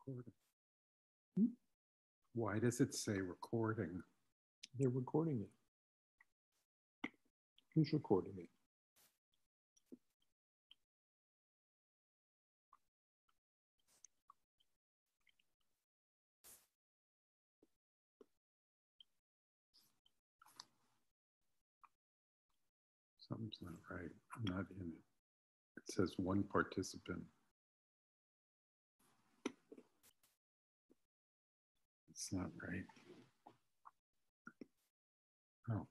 Recording. Why does it say recording? They're recording it. Who's recording it? Something's not right. I'm not in it. It says one participant. It's not right. Oh.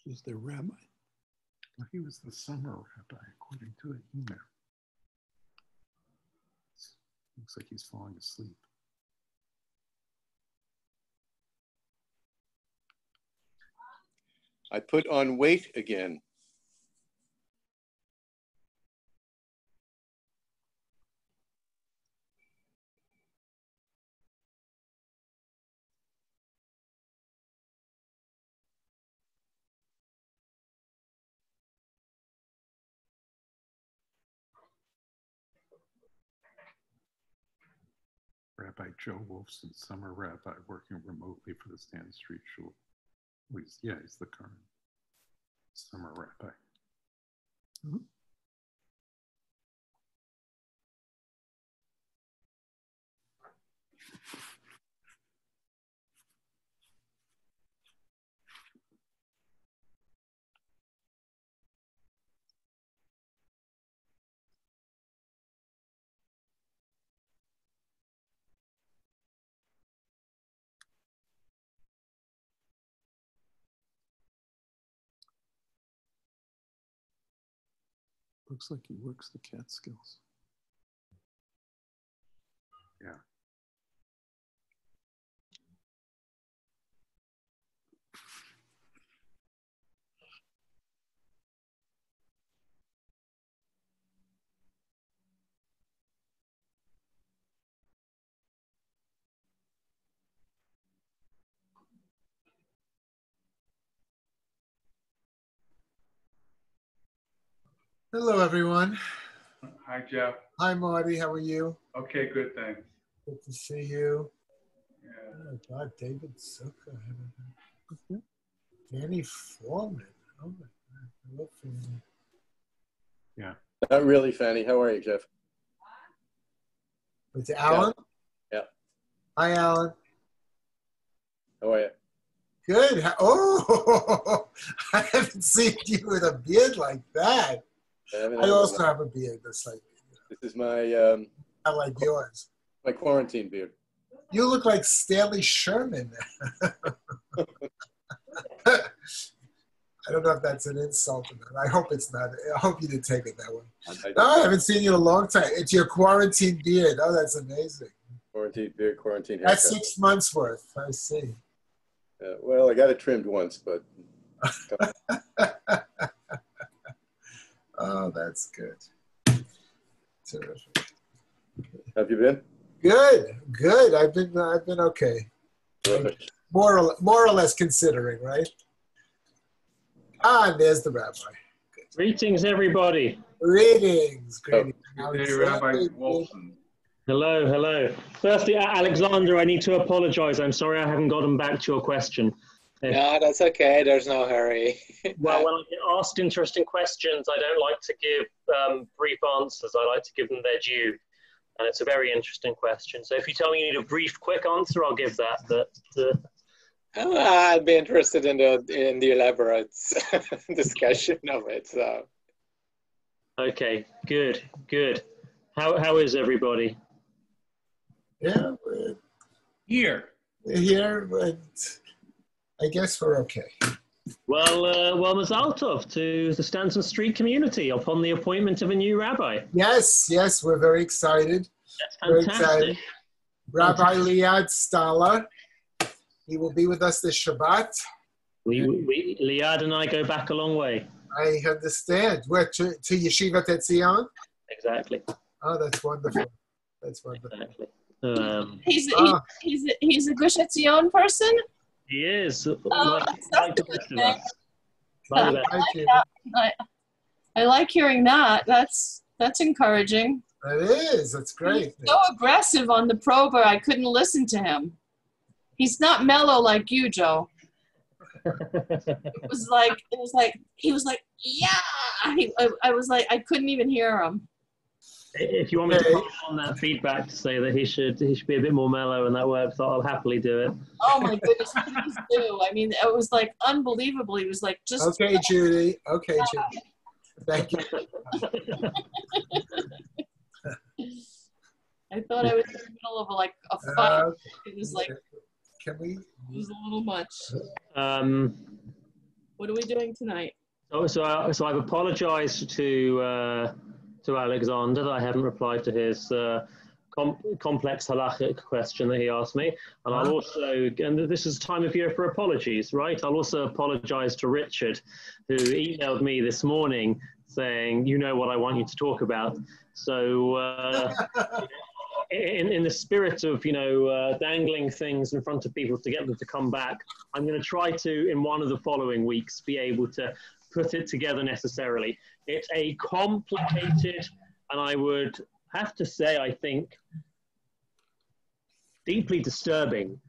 This is their rabbi. Well, he was the summer rabbi, according to the email. Looks like he's falling asleep. I put on weight again. Rabbi Joe Wolfson, summer rabbi, working remotely for the Stanton Street Shul. He's the current summer rabbi. Mm-hmm. Looks like he works the Catskills. Yeah. Hello, everyone. Hi, Jeff. Hi, Marty. How are you? Okay, good, thanks. Good to see you. Yeah. Oh, my God, David Zucker. Danny Foreman. Oh, my God. I love Fanny. Yeah. Not really, Fanny. How are you, Jeff? It's Alan? Yeah. Hi, Alan. How are you? Good. Oh, I haven't seen you with a beard like that. I also have a beard that's like, this is my I like yours. my quarantine beard. You look like Stanley Sherman. I don't know if that's an insult or not. I hope it's not. I hope you didn't take it that way. No, I haven't seen you in a long time. It's your quarantine beard. Oh, that's amazing. Quarantine beard, quarantine haircut. That's 6 months worth. I see. Well, I got it trimmed once, but. Oh, that's good. Terrific. Have you been? Good. I've been okay. Terrific. More or less considering, right? Ah, there's the rabbi. Good. Greetings, everybody. Greetings. Hey, Rabbi Wolfson. Hello. Firstly, Alexander, I need to apologize. I'm sorry I haven't gotten back to your question. No, that's okay. There's no hurry. Well, when I get asked interesting questions, I don't like to give brief answers. I like to give them their due. And it's a very interesting question. So if you tell me you need a brief, quick answer, I'll give that. But I'd be interested in the elaborate discussion of it. So. Okay, good. How is everybody? Yeah, we're Here. here, but I guess we're okay. Well, Mazal Tov to the Stanton Street community upon the appointment of a new rabbi. Yes, we're very excited. That's Very fantastic. excited. Rabbi Liad Stala. He will be with us this Shabbat. Liad and I go back a long way. I understand. Where, to Yeshiva Tetzion? Exactly. Oh, that's wonderful. That's wonderful. Exactly. He's a Gush Etzion person. He is. That's Like the rest of us. Like the rest. Thank you. I like hearing that. That's encouraging. It is. That's great. He's so aggressive on the prober. I couldn't listen to him. He's not mellow like you, Joe. It was like he was like, yeah. I was like, I couldn't even hear him. If you want me to pass on that feedback to say that he should be a bit more mellow and that works, I'll happily do it. Oh my goodness, please do. I mean, it was like unbelievable. He was like, just Okay, Judy. Okay, Judy. Thank you. I thought I was in the middle of a fight. It was like, Can we? it was a little much. What are we doing tonight? So I've apologized to Alexander that I haven't replied to his complex halachic question that he asked me. And I'll also, and this is time of year for apologies, right? I'll also apologize to Richard, who emailed me this morning saying, you know what I want you to talk about. So in the spirit of, dangling things in front of people to get them to come back, I'm going to try to, in one of the following weeks, be able to put it together necessarily. It's a complicated, and I would have to say, I think, deeply disturbing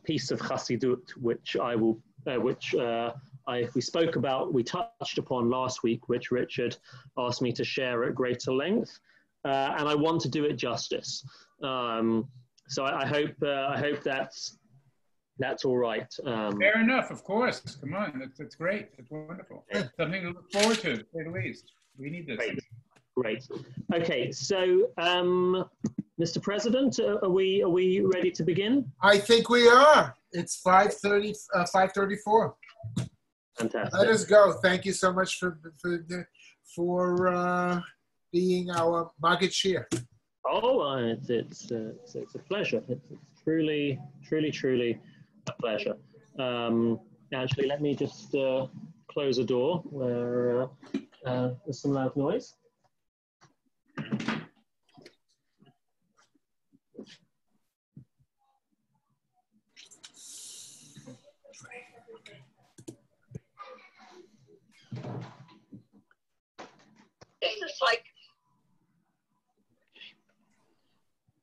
piece of Chassidut, which we spoke about, we touched upon last week, which Richard asked me to share at greater length, and I want to do it justice. So I hope that's all right. Fair enough, of course. Come on, that's great. That's wonderful. Something to look forward to, to say the least. We need this. Great. Okay, so Mr. President, are we ready to begin? I think we are. It's 5:34. Fantastic. Let us go. Thank you so much for being our Maggid Shir. Oh, it's a pleasure. It's truly a pleasure. Actually, let me just close a door where there's some loud noise.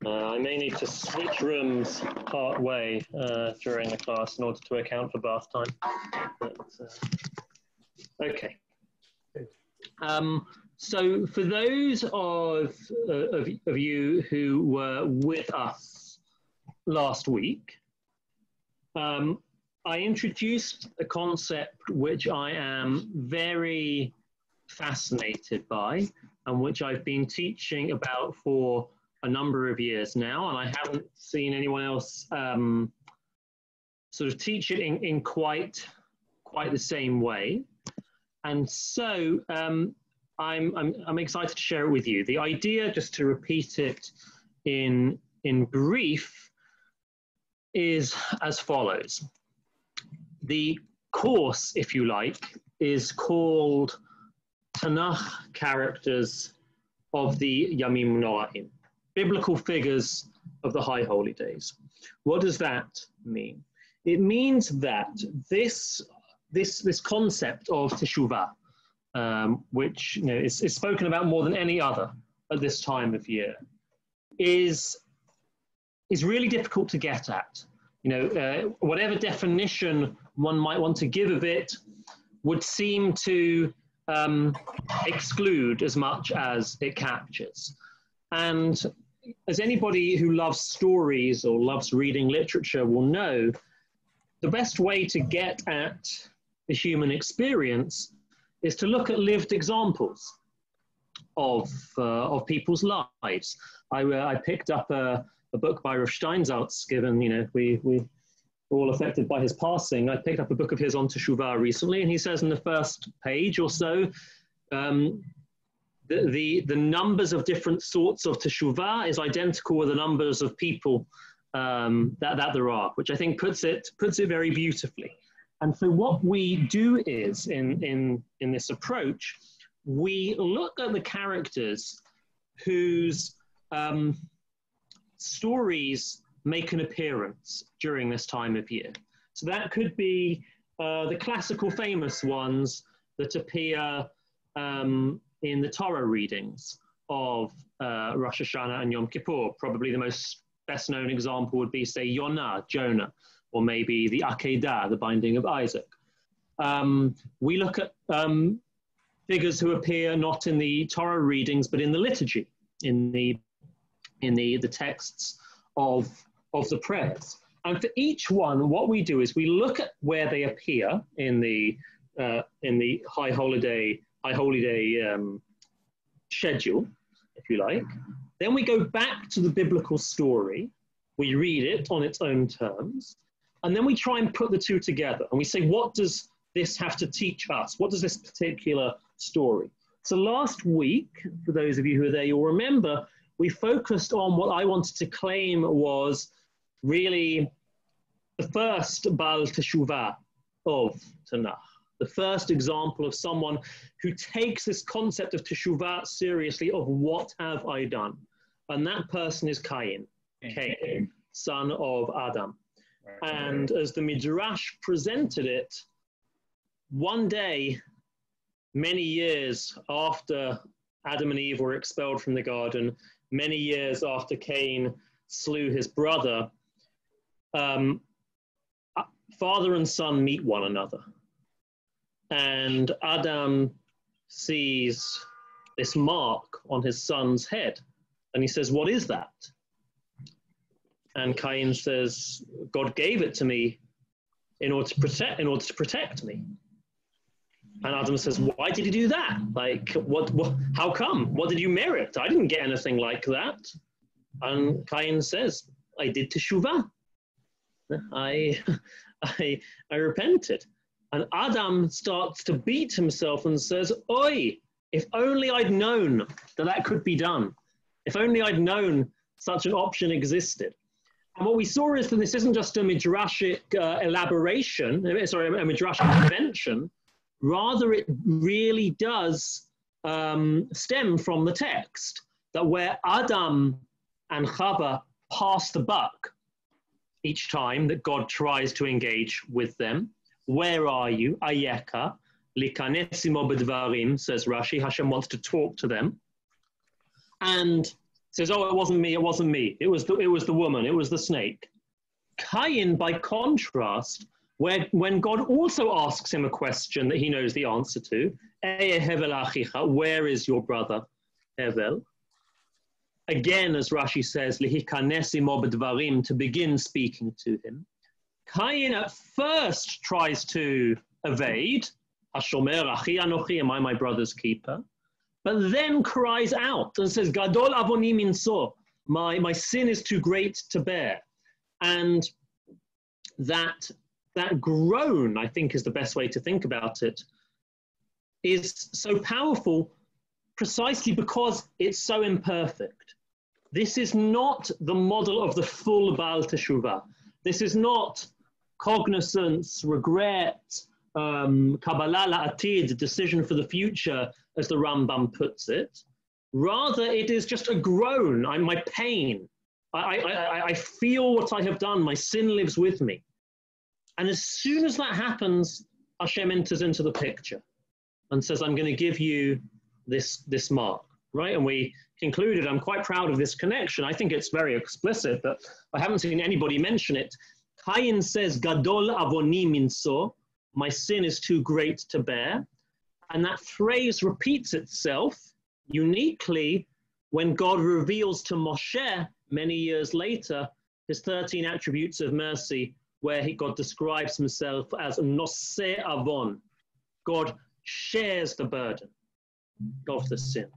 I may need to switch rooms part way during the class in order to account for bath time. But, okay. So for those of you who were with us last week, I introduced a concept which I am very fascinated by and which I've been teaching about for a number of years now, and I haven't seen anyone else sort of teach it in quite the same way. And so I'm excited to share it with you. The idea, just to repeat it in brief, is as follows. The course, if you like, is called Tanakh Characters of the Yamim Noahim, Biblical Figures of the High Holy Days. What does that mean? It means that this concept of Teshuvah, which is spoken about more than any other at this time of year, is really difficult to get at. Whatever definition one might want to give of it would seem to exclude as much as it captures. And as anybody who loves stories or loves reading literature will know, the best way to get at the human experience is to look at lived examples of people's lives. I picked up a book by Rav Steinsaltz, given, you know, we were all affected by his passing. I picked up a book of his on Teshuvah recently, and he says in the first page or so, the numbers of different sorts of Teshuvah is identical with the numbers of people that there are, which I think puts it very beautifully. And so what we do is, in this approach, we look at the characters whose stories make an appearance during this time of year. So that could be the classical famous ones that appear in the Torah readings of Rosh Hashanah and Yom Kippur. Probably the most best known example would be, say, Jonah, or maybe the Akedah, the binding of Isaac. We look at figures who appear not in the Torah readings, but in the liturgy, in the texts of the prayers. And for each one, what we do is we look at where they appear in the High Holy Day schedule, if you like. Then we go back to the biblical story. We read it on its own terms. And then we try and put the two together. And we say, what does this have to teach us? What does this particular story? So last week, for those of you who are there, you'll remember, we focused on what I wanted to claim was really the first Baal Teshuvah of Tanakh, the first example of someone who takes this concept of Teshuvah seriously, of what have I done? And that person is Cain, son of Adam. And as the Midrash presented it, one day, many years after Adam and Eve were expelled from the garden, many years after Cain slew his brother, father and son meet one another. And Adam sees this mark on his son's head. And he says, what is that? And Cain says, God gave it to me in order to protect me. And Adam says, why did he do that? Like, what, how come? What did you merit? I didn't get anything like that. And Cain says, I did teshuvah. I repented. And Adam starts to beat himself and says, oi, if only I'd known that could be done. If only I'd known such an option existed. And what we saw is that this isn't just a midrashic elaboration, a midrashic invention. Rather, it really does stem from the text, that where Adam and Chava pass the buck each time that God tries to engage with them. Where are you? Ayeka, likanesimo bedvarim, says Rashi. Hashem wants to talk to them. And says, oh, it wasn't me, it wasn't me. It was the woman, it was the snake. Cain, by contrast, when God also asks him a question that he knows the answer to, where is your brother Hevel? Again, as Rashi says, to begin speaking to him. Cain at first tries to evade, Hashomer achi anochi, am I my brother's keeper? But then cries out and says, Gadol avoni minso, my sin is too great to bear. And that groan, I think is the best way to think about it, is so powerful precisely because it's so imperfect. This is not the model of the full Baal Teshuvah. This is not cognizance, regret, Kabbalah la'atid, decision for the future, as the Rambam puts it. Rather, it is just a groan, my pain. I feel what I have done, my sin lives with me. And as soon as that happens, Hashem enters into the picture and says, I'm going to give you this mark, right? And we concluded, I'm quite proud of this connection. I think it's very explicit, but I haven't seen anybody mention it. Cain says, Gadol avoni minso, my sin is too great to bear. And that phrase repeats itself uniquely when God reveals to Moshe many years later his 13 attributes of mercy, where God describes himself as Noseh Avon. God shares the burden of the sin.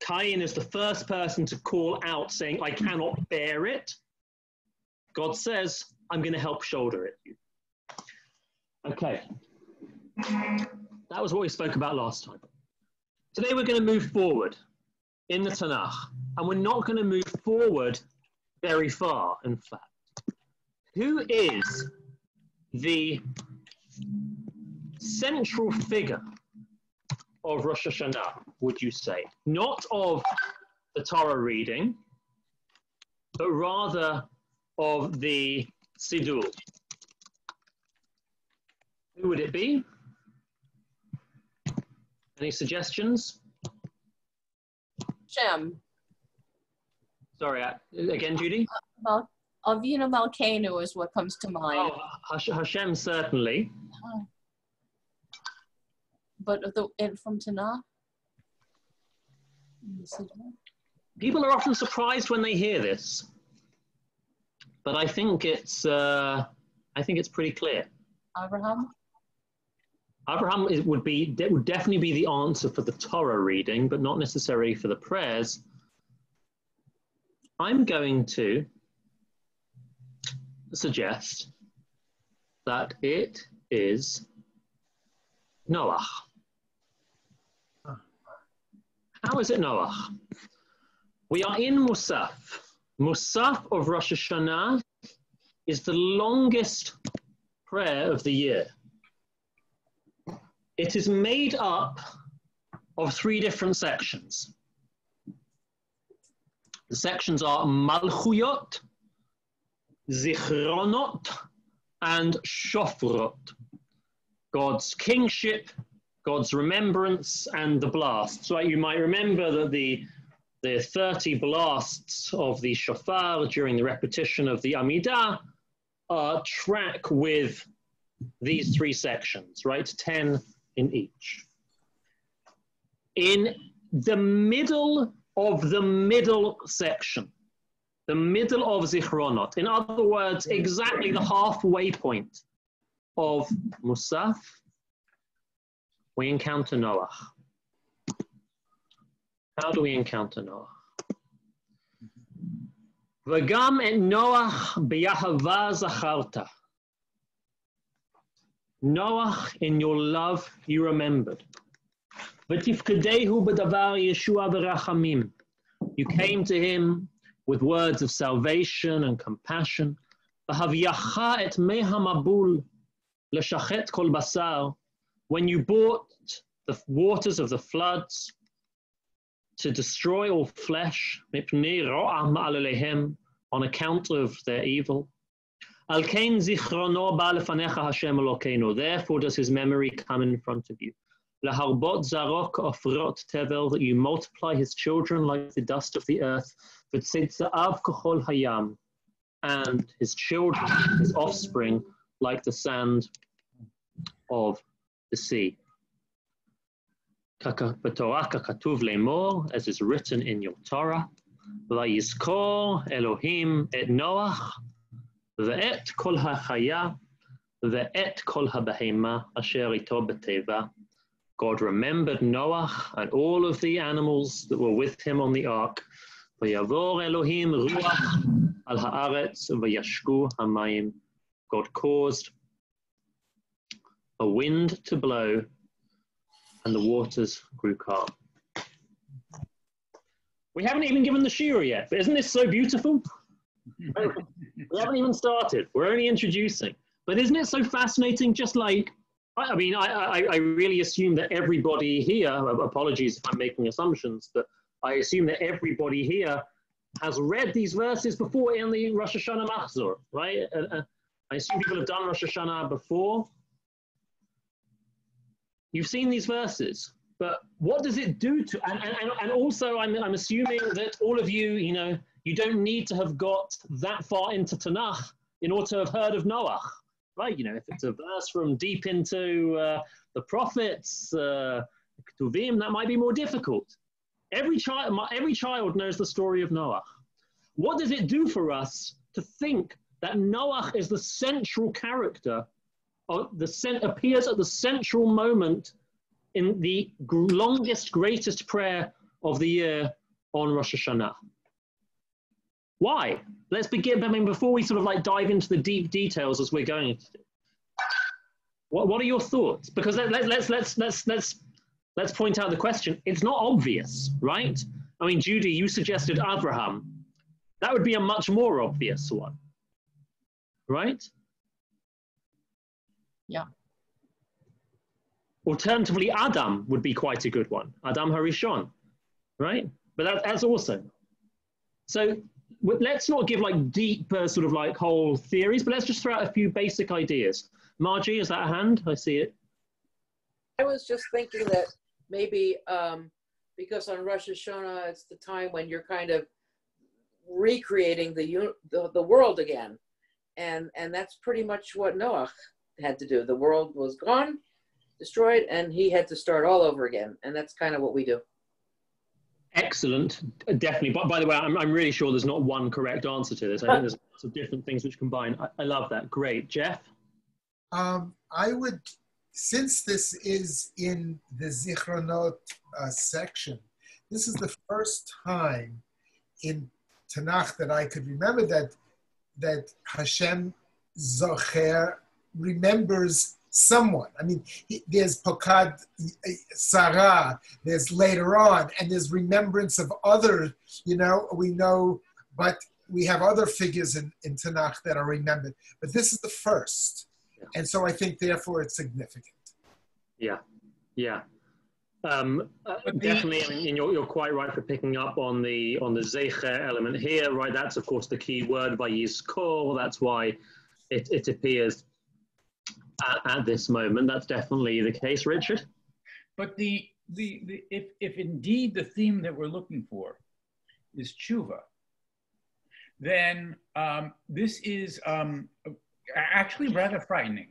Cain is the first person to call out saying, I cannot bear it. God says, I'm going to help shoulder it. Okay. That was what we spoke about last time. Today we're going to move forward in the Tanakh, and we're not going to move forward very far, in fact. Who is the central figure of Rosh Hashanah, would you say? Not of the Torah reading, but rather of the Siddur. Who would it be? Any suggestions? Shem. Sorry, again, Judy? Avinu Malkeinu is what comes to mind. Oh, Hashem, certainly. But from Tanakh? People are often surprised when they hear this, but I think it's pretty clear. Abraham? Abraham would definitely be the answer for the Torah reading, but not necessarily for the prayers. I'm going to suggest that it is Noah. How is it Noah? We are in Musaf. Musaf of Rosh Hashanah is the longest prayer of the year. It is made up of 3 different sections. The sections are Malchuyot, Zichronot, and Shofrot. God's kingship, God's remembrance, and the blasts. So you might remember that the 30 blasts of the shofar during the repetition of the Amidah track with these 3 sections, right? 10 in each. In the middle of the middle section, the middle of Zichronot, in other words, exactly the halfway point of Musaf, we encounter Noah. How do we encounter Noah? V'gam et Noach b'yahava zacharta. Noah, in your love, you remembered. V'tifkadehu b'davar Yeshua v'rachamim. You came to him with words of salvation and compassion. V'havyacha et mei hamabul l'shachet kol basar. When you brought the waters of the floods to destroy all flesh, mipnei ro'ah ma'alehem, on account of their evil. Al kain zichrono ba lefanecha Hashem Elokeinu. Therefore does his memory come in front of you. Laharbot zarok ofrot tevel, that you multiply his children like the dust of the earth. V'tzitza'av kachol hayam, and his children, his offspring, like the sand of the sea. B'torah katuv le'mor, as is written in your Torah. V'yizkor Elohim et Noach ve'et kol ha'chaya ve'et kol ha'behema asher ito b'teva. God remembered Noah and all of the animals that were with him on the ark. V'yavor Elohim ruach al ha'aretz v'yashku hamayim. God caused a wind to blow, and the waters grew calm. We haven't even given the shira yet, but isn't this so beautiful? We haven't even started. We're only introducing. But isn't it so fascinating? Just like, I mean, I really assume that everybody here, apologies if I'm making assumptions, but I assume that everybody here has read these verses before in the Rosh Hashanah Machzor, right? I assume people have done Rosh Hashanah before. You've seen these verses, but what does it do to, and also I'm assuming that all of you, you know, you don't need to have got that far into Tanakh in order to have heard of Noah, right? You know, if it's a verse from deep into the prophets, Ketuvim, that might be more difficult. Every child knows the story of Noah. What does it do for us to think that Noach is the central character, appears at the central moment in the longest, greatest prayer of the year on Rosh Hashanah. Why? Let's begin. I mean, before we sort of like dive into the deep details as we're going to do. What are your thoughts? Because let's point out the question. It's not obvious, right? I mean, Judy, you suggested Abraham. That would be a much more obvious one, right? Yeah. Alternatively, Adam would be quite a good one. Adam Harishon, right? But that's also. So let's not give like deep sort of like whole theories, but let's just throw out a few basic ideas. Margie, is that a hand? I see it. I was just thinking that maybe because on Rosh Hashanah, it's the time when you're kind of recreating the world again. And that's pretty much what Noach had to do. The world was gone, destroyed, and he had to start all over again. And that's kind of what we do. Excellent, definitely. But by the way, I'm really sure there's not one correct answer to this. I think there's lots of different things which combine. I love that. Great. Jeff? I would, since this is in the Zichronot section, this is the first time in Tanakh that I could remember that Hashem Zocher remembers someone. I mean, there's Pokad Sarah, there's later on, and there's remembrance of other, we know, but we have other figures in Tanakh that are remembered. But this is the first. Yeah. And so I think, therefore, it's significant. Yeah. Definitely, I mean, you're quite right for picking up on the Zecher element here, right? That's, of course, the key word by Yizkor. That's why it appears at this moment. That's definitely the case. Richard? But if indeed the theme that we're looking for is tshuva, then this is actually rather frightening,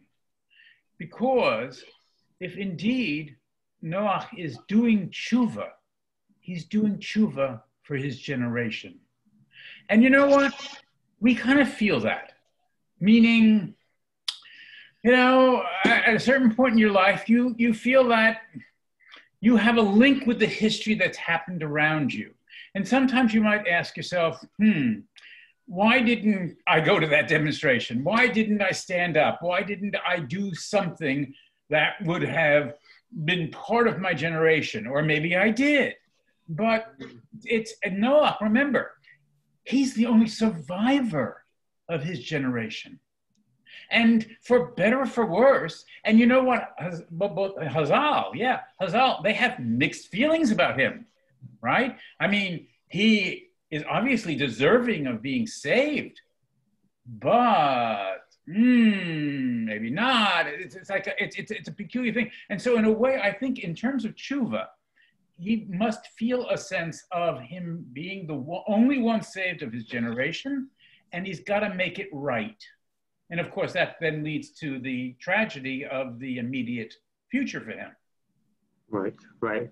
because if indeed Noach is doing tshuva, he's doing tshuva for his generation. And you know what? We kind of feel that. Meaning, at a certain point in your life, you feel that you have a link with the history that's happened around you. And sometimes you might ask yourself, why didn't I go to that demonstration? Why didn't I stand up? Why didn't I do something that would have been part of my generation? Or maybe I did. But it's Noah, remember, he's the only survivor of his generation. And for better or for worse, and you know what, Hazal, they have mixed feelings about him, right? I mean, he is obviously deserving of being saved, but maybe not. It's like it's a peculiar thing. And so in a way, I think in terms of tshuva, he must feel a sense of him being the only one saved of his generation, and he's got to make it right. And of course, that then leads to the tragedy of the immediate future for him. Right.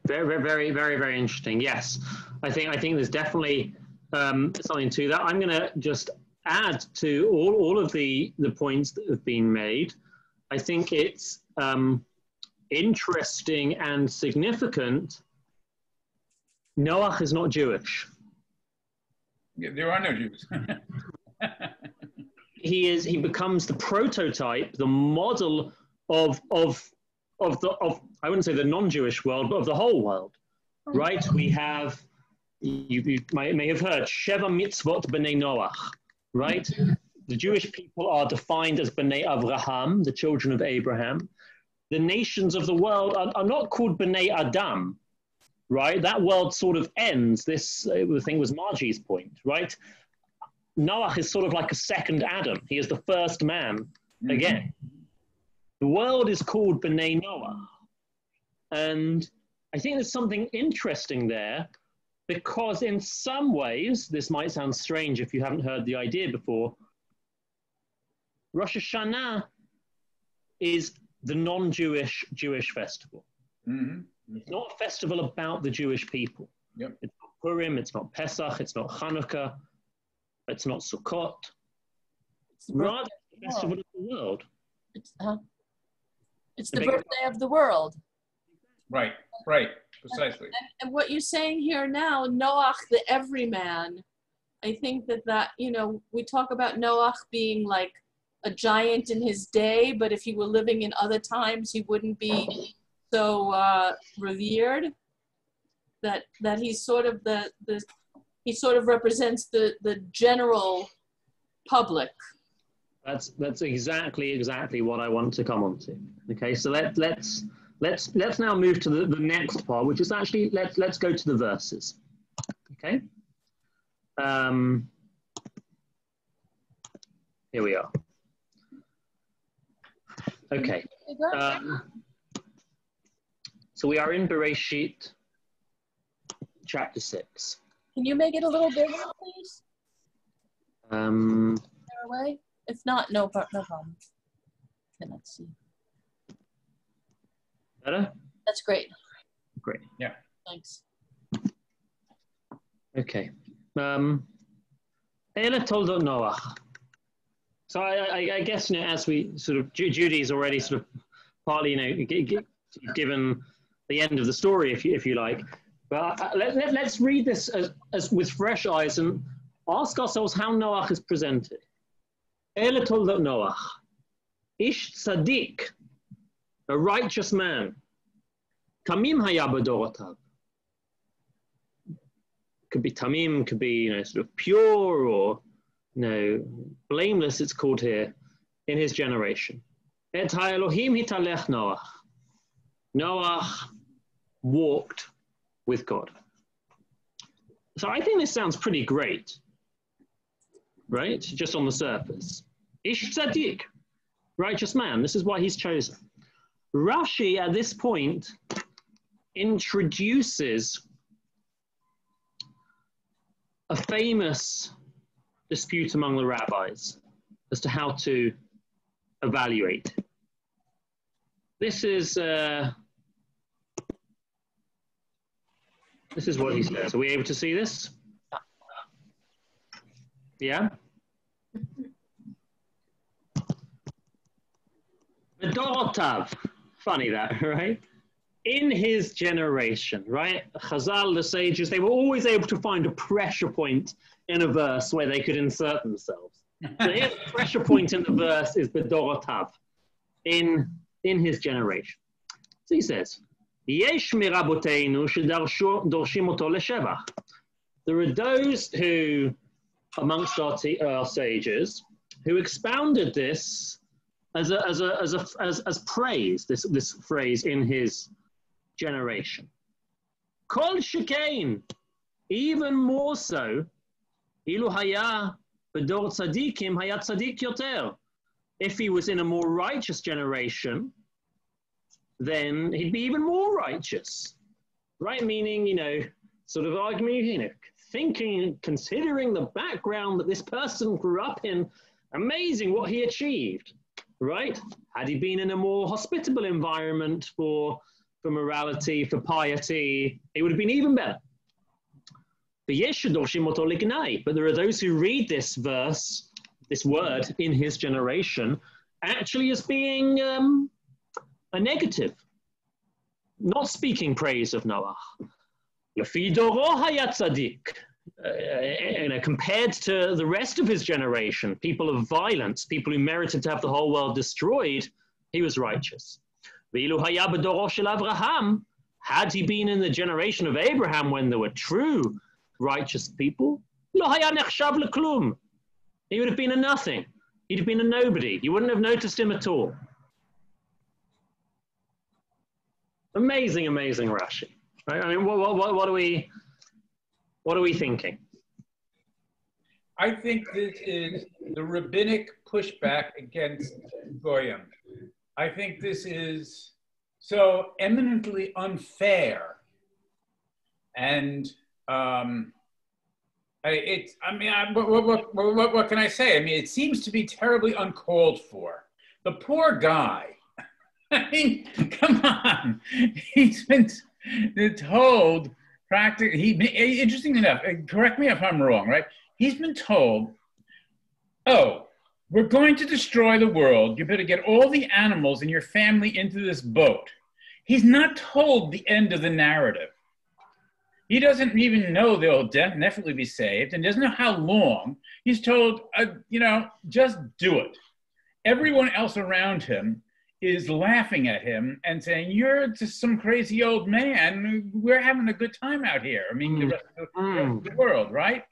Very, very, very, very interesting. Yes, I think there's definitely something to that. I'm going to just add to all of the points that have been made. I think it's interesting and significant. Noach is not Jewish. Yeah, there are no Jews. He becomes the prototype, the model of I wouldn't say the non-Jewish world, but of the whole world, right? We have, you may have heard, Sheva Mitzvot B'nai Noach, right? The Jewish people are defined as B'nai Avraham, the children of Abraham. The nations of the world are not called B'nai Adam, right? That world sort of ends. This, I think, was Margie's point, right? Noach is sort of like a second Adam. He is the first man again. The world is called B'nai Noah. And I think there's something interesting there, because in some ways, this might sound strange if you haven't heard the idea before, Rosh Hashanah is the non-Jewish Jewish festival. It's not a festival about the Jewish people. Yep. It's not Purim, it's not Pesach, it's not Hanukkah, it's not Sukkot. Rather, the festival of the world. It's the birthday of the world. Right, precisely. And what you're saying here now, Noach the everyman, I think that, you know, we talk about Noach being like a giant in his day, but if he were living in other times, he wouldn't be so revered. That he's sort of he sort of represents the general public. That's exactly what I want to come on to. Okay, so let's now move to the next part, which is actually let's go to the verses. Okay. Here we are. Okay. So we are in Bereshit, chapter 6. Can you make it a little bigger, please? Far away? If not, no problem. Cannot see. Better? That's great. Great. Yeah. Thanks. Okay. Ela toldot Noach. So I guess, you know, as we sort of, Judy's already sort of partly, you know, given the end of the story, if you like. But let's read this as with fresh eyes and ask ourselves how Noach is presented. Ela toldot Noach, ish tzaddik, a righteous man. Tamim haya b'dorotav. Could be tamim, could be, you know, sort of pure or, you know, blameless, it's called here, in his generation. Et ha'elohim hitalech Noach. Noach walked with God. So I think this sounds pretty great, right? Just on the surface. Ish tzaddik, righteous man. This is why he's chosen. Rashi, at this point, introduces a famous dispute among the rabbis as to how to evaluate. This is what he says. Are we able to see this? Yeah? Bedorotav. Funny that, right? In his generation, right? Chazal, the sages, they were always able to find a pressure point in a verse where they could insert themselves. So here, the pressure point in the verse is Bedorotav, in his generation. So he says, Yesh miraboteinu shedorshim oto leshevach. There are those who, amongst our sages, who expounded this as praise, this phrase in his generation. Kol shekain, even more so, ilu haya b'dor tzadikim haya tzadik yoter. If he was in a more righteous generation, then he'd be even more righteous, right? Meaning, you know, sort of arguing, you know, thinking, considering the background that this person grew up in, amazing what he achieved, right? Had he been in a more hospitable environment for morality, for piety, it would have been even better. But there are those who read this verse, this word in his generation, actually as being a negative, not speaking praise of Noach. Compared to the rest of his generation, people of violence, people who merited to have the whole world destroyed, he was righteous. Had he been in the generation of Abraham when there were true righteous people, he would have been a nothing. He'd have been a nobody. You wouldn't have noticed him at all. Amazing, amazing Rashi. Right? I mean, what are we thinking? I think this is the rabbinic pushback against Goyim. I think this is so eminently unfair, and what can I say? I mean, it seems to be terribly uncalled for. The poor guy. I mean, come on. He's been told practically. Interesting enough. Correct me if I'm wrong. Right? He's been told, "Oh, we're going to destroy the world. You better get all the animals in your family into this boat. He's not told the end of the narrative. He doesn't even know they'll definitely be saved and doesn't know how long. He's told, just do it. Everyone else around him is laughing at him and saying, you're just some crazy old man. We're having a good time out here. I mean, the rest of the world, right?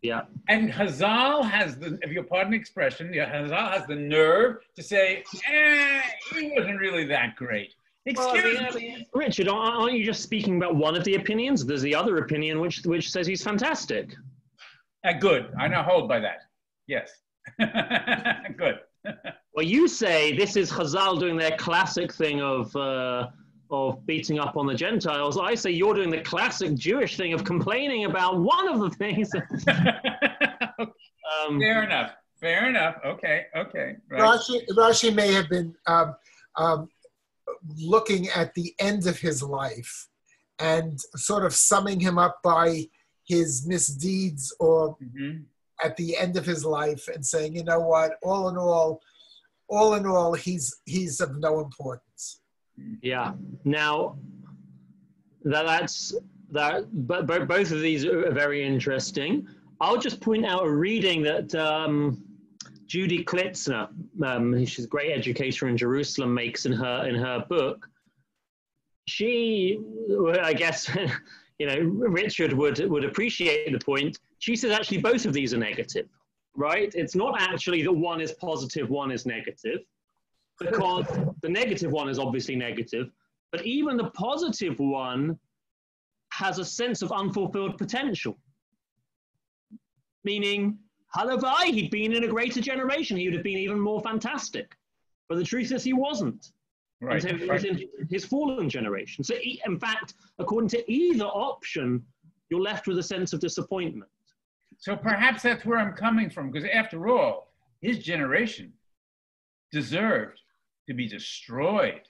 Yeah. And Hazal has if you'll pardon the expression, Hazal has the nerve to say, he wasn't really that great. Excuse me. Richard, aren't you just speaking about one of the opinions? There's the other opinion which says he's fantastic. Good. I now hold by that. Yes. Good. Well, you say this is Chazal doing their classic thing of beating up on the Gentiles. I say you're doing the classic Jewish thing of complaining about one of the things. Fair enough. Fair enough. Okay. Right. Rashi may have been looking at the end of his life and sort of summing him up by his misdeeds or at the end of his life and saying, you know what, all in all, he's of no importance. Yeah. Now, but both of these are very interesting. I'll just point out a reading that Judy Klitzner, she's a great educator in Jerusalem, makes in her book. She, I guess, Richard would appreciate the point. She says actually both of these are negative, right? It's not actually that one is positive, one is negative, because the negative one is obviously negative, but even the positive one has a sense of unfulfilled potential. Meaning, halavai, he'd been in a greater generation, he would have been even more fantastic. But the truth is he wasn't. Right. He was in his fallen generation. So in fact, according to either option, you're left with a sense of disappointment. So perhaps that's where I'm coming from, because after all, his generation deserved to be destroyed.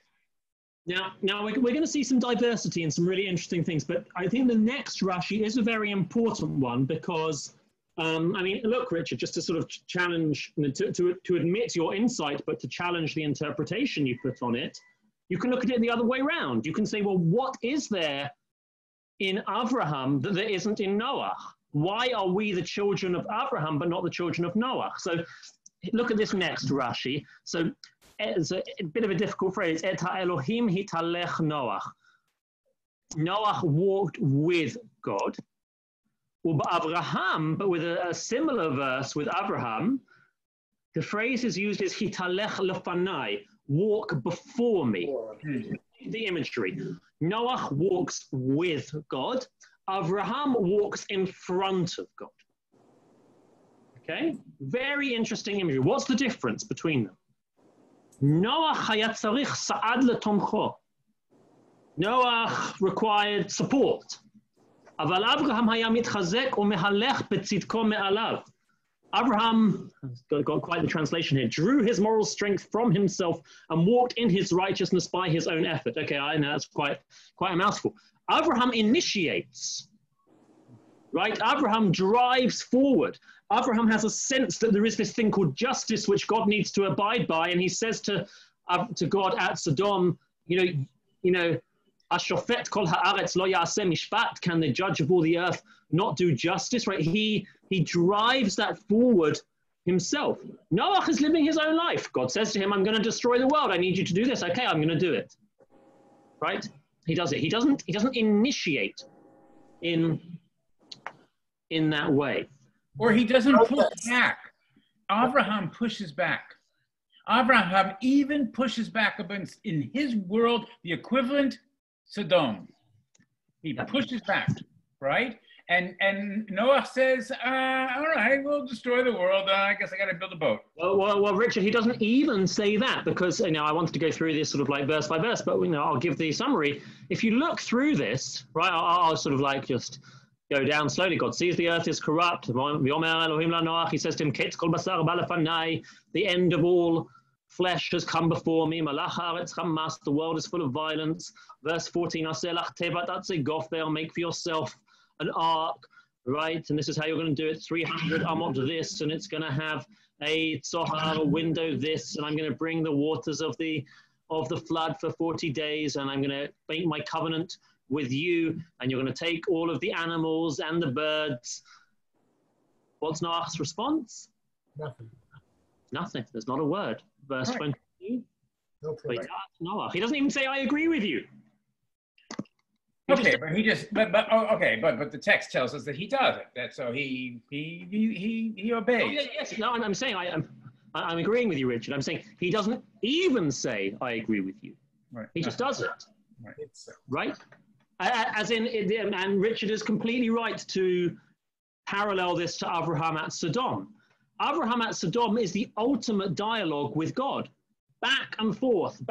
Now we're going to see some diversity and some really interesting things, but I think the next Rashi is a very important one because, look, Richard, just to sort of challenge, to admit your insight, but to challenge the interpretation you put on it, you can look at it the other way around. You can say, well, what is there in Abraham that there isn't in Noah? Why are we the children of Abraham but not the children of Noah? So look at this next Rashi. So it's a bit of a difficult phrase. Et ha'Elohim hitalech Noah. Noah walked with God. Abraham, but with a similar verse with Abraham, the phrase is used as hitalech lefanai, walk before me. The imagery. Noah walks with God. Abraham walks in front of God. Okay? Very interesting imagery. What's the difference between them? Noah hayat tzarich sa'ad letomcho. Noah required support. Aval Abraham haya mitchazek umehalech betzidko me'alav. Abraham, got quite the translation here, drew his moral strength from himself and walked in his righteousness by his own effort. Okay, I know that's quite a mouthful. Abraham initiates, right? Abraham drives forward. Abraham has a sense that there is this thing called justice which God needs to abide by, and he says to God at Sodom, Ashofet kol haaretz lo ya'aseh mishpat, can the judge of all the earth not do justice, right? He drives that forward himself. Noah is living his own life. God says to him, I'm going to destroy the world. I need you to do this. Okay, I'm going to do it. Right? He does it. He doesn't initiate in that way. Or he doesn't push back. Abraham pushes back. Abraham even pushes back against, in his world, the equivalent Sodom. He pushes back, right? And Noah says, all right, we'll destroy the world. I guess I got to build a boat. Well, Richard, he doesn't even say that because, I wanted to go through this sort of like verse by verse, but, I'll give the summary. If you look through this, right, I'll sort of like just go down slowly. God sees the earth is corrupt. He says to him, the end of all flesh has come before me. The world is full of violence. Verse 14, make for yourself an ark. right? And this is how you're going to do it, 300 amot this, and it's going to have a tzohar, a window this, and I'm going to bring the waters of the flood for 40 days, and I'm going to make my covenant with you, and you're going to take all of the animals and the birds. What's Noach's response? Nothing. Nothing. There's not a word. Verse 22. No problem. Noach. He doesn't even say, I agree with you. Okay, but he just, but the text tells us that he does it. That so he obeys. Oh, yeah, yes, no, I'm saying I'm agreeing with you, Richard. I'm saying he doesn't even say I agree with you. Right. He just does it. Right. Right? As in, and Richard is completely right to parallel this to Abraham at Sodom. Abraham at Sodom is the ultimate dialogue with God. Back and forth,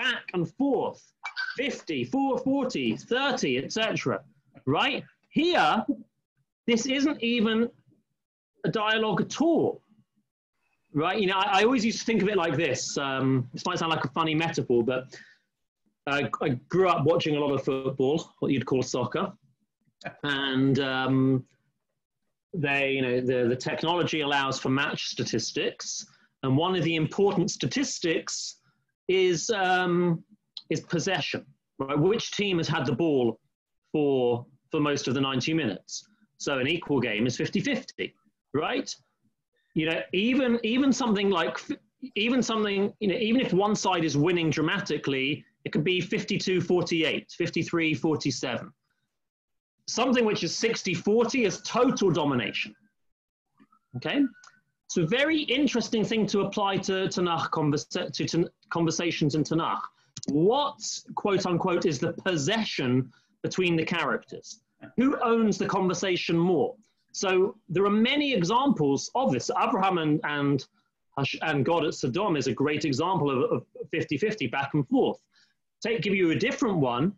50, 40, 30, etc. Right? Here, this isn't even a dialogue at all. Right? You know, I always used to think of it like this. This might sound like a funny metaphor, but I grew up watching a lot of football, what you'd call soccer. And the technology allows for match statistics. And one of the important statistics is possession, right? Which team has had the ball for most of the 90 minutes? So an equal game is 50-50, right? You know, even something like, even if one side is winning dramatically, it could be 52-48, 53-47. Something which is 60-40 is total domination, okay? It's a very interesting thing to apply to Tanakh, conversations in Tanakh. What, quote unquote, is the possession between the characters? Who owns the conversation more? So there are many examples of this. Abraham and God at Sodom is a great example of 50-50, back and forth. Give you a different one.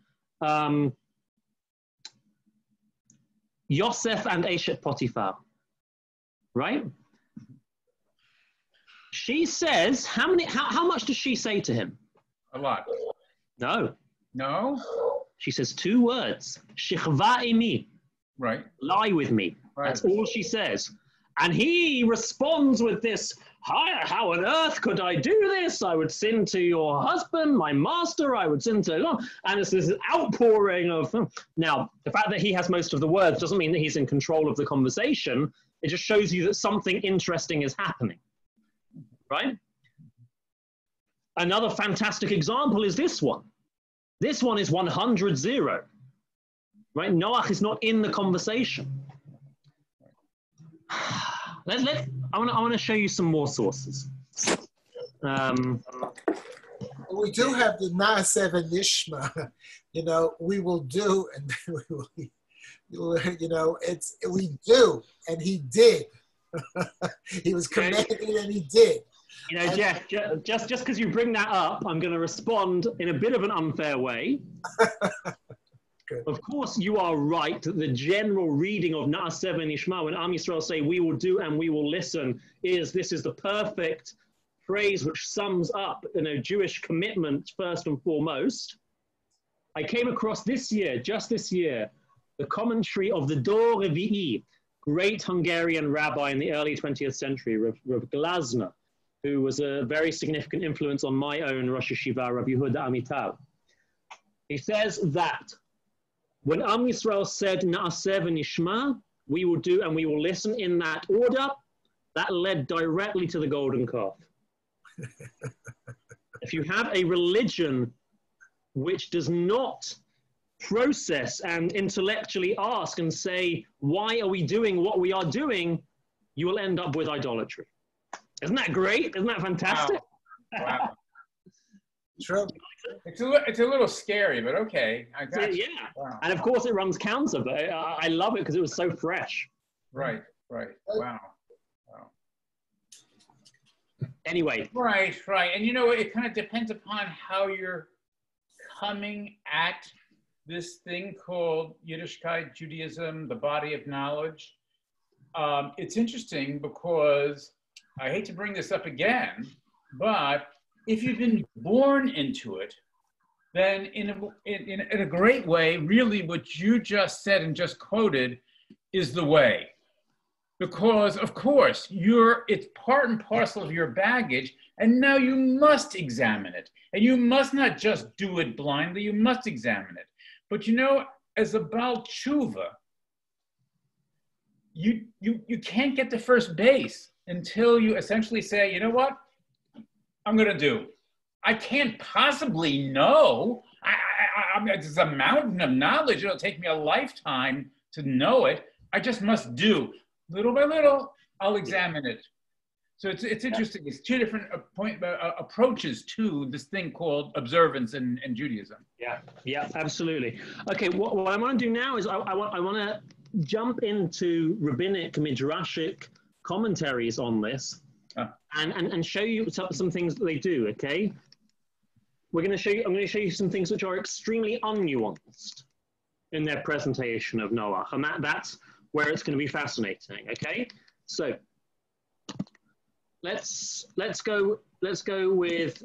Yosef and Eshet Potiphar, right? She says, how much does she say to him? A lot. No. No? She says 2 words. Shichva imi. Right. Lie with me. Right. That's all she says. And he responds with this, how on earth could I do this? I would sin to your husband, my master, I would sin to, and it's this outpouring of, now, the fact that he has most of the words doesn't mean that he's in control of the conversation. It just shows you that something interesting is happening, right? Another fantastic example is this one. This one is 100-0, right? Noach is not in the conversation. I want to show you some more sources. We do have the Naaseh v'Nishma. You know, we will do, and we will, you know, we do, and he did. He was commanded, and he did. You know, Jeff, just because you bring that up, I'm going to respond in a bit of an unfair way. Of course, you are right that the general reading of Naaseh v'Nishma, when Am Yisrael say, we will do and we will listen, this is the perfect phrase which sums up, Jewish commitment first and foremost. I came across just this year, the commentary of the Dor Revi'i, great Hungarian rabbi in the early 20th century, Rav Glasner, who was a very significant influence on my own Rosh Yeshiva, Rav Yehuda Amital. He says that when Am Yisrael said, Naaseh v'Nishma, we will do and we will listen in that order, that led directly to the golden calf. If you have a religion which does not process and intellectually ask and say, why are we doing what we are doing, you will end up with idolatry. Isn't that great? Isn't that fantastic? Wow. Wow. True. It's a little scary, but okay. I got you. Yeah. Wow. And of course it runs counter, but I love it because it was so fresh. Right. Wow. Anyway. Right. And you know, it kind of depends upon how you're coming at this thing called Yiddishkeit, Judaism, the body of knowledge. It's interesting because I hate to bring this up again, but if you've been born into it, then in a great way, really what you just said and just quoted is the way. because of course it's part and parcel of your baggage, and now you must examine it. And you must not just do it blindly, you must examine it. But you know, as a Baal Tshuva, you can't get to first base until you essentially say, you know what, I'm gonna do. I can't possibly know. It's a mountain of knowledge. It'll take me a lifetime to know it. I just must do. Little by little, I'll examine it. So it's interesting. It's two different approaches to this thing called observance in Judaism. Yeah, absolutely. Okay, what I want to do now is I want to jump into rabbinic midrashic commentaries on this and show you some things that they do. Okay, I'm going to show you some things which are extremely unnuanced in their presentation of Noah, and that's where it's going to be fascinating. Okay, so let's go with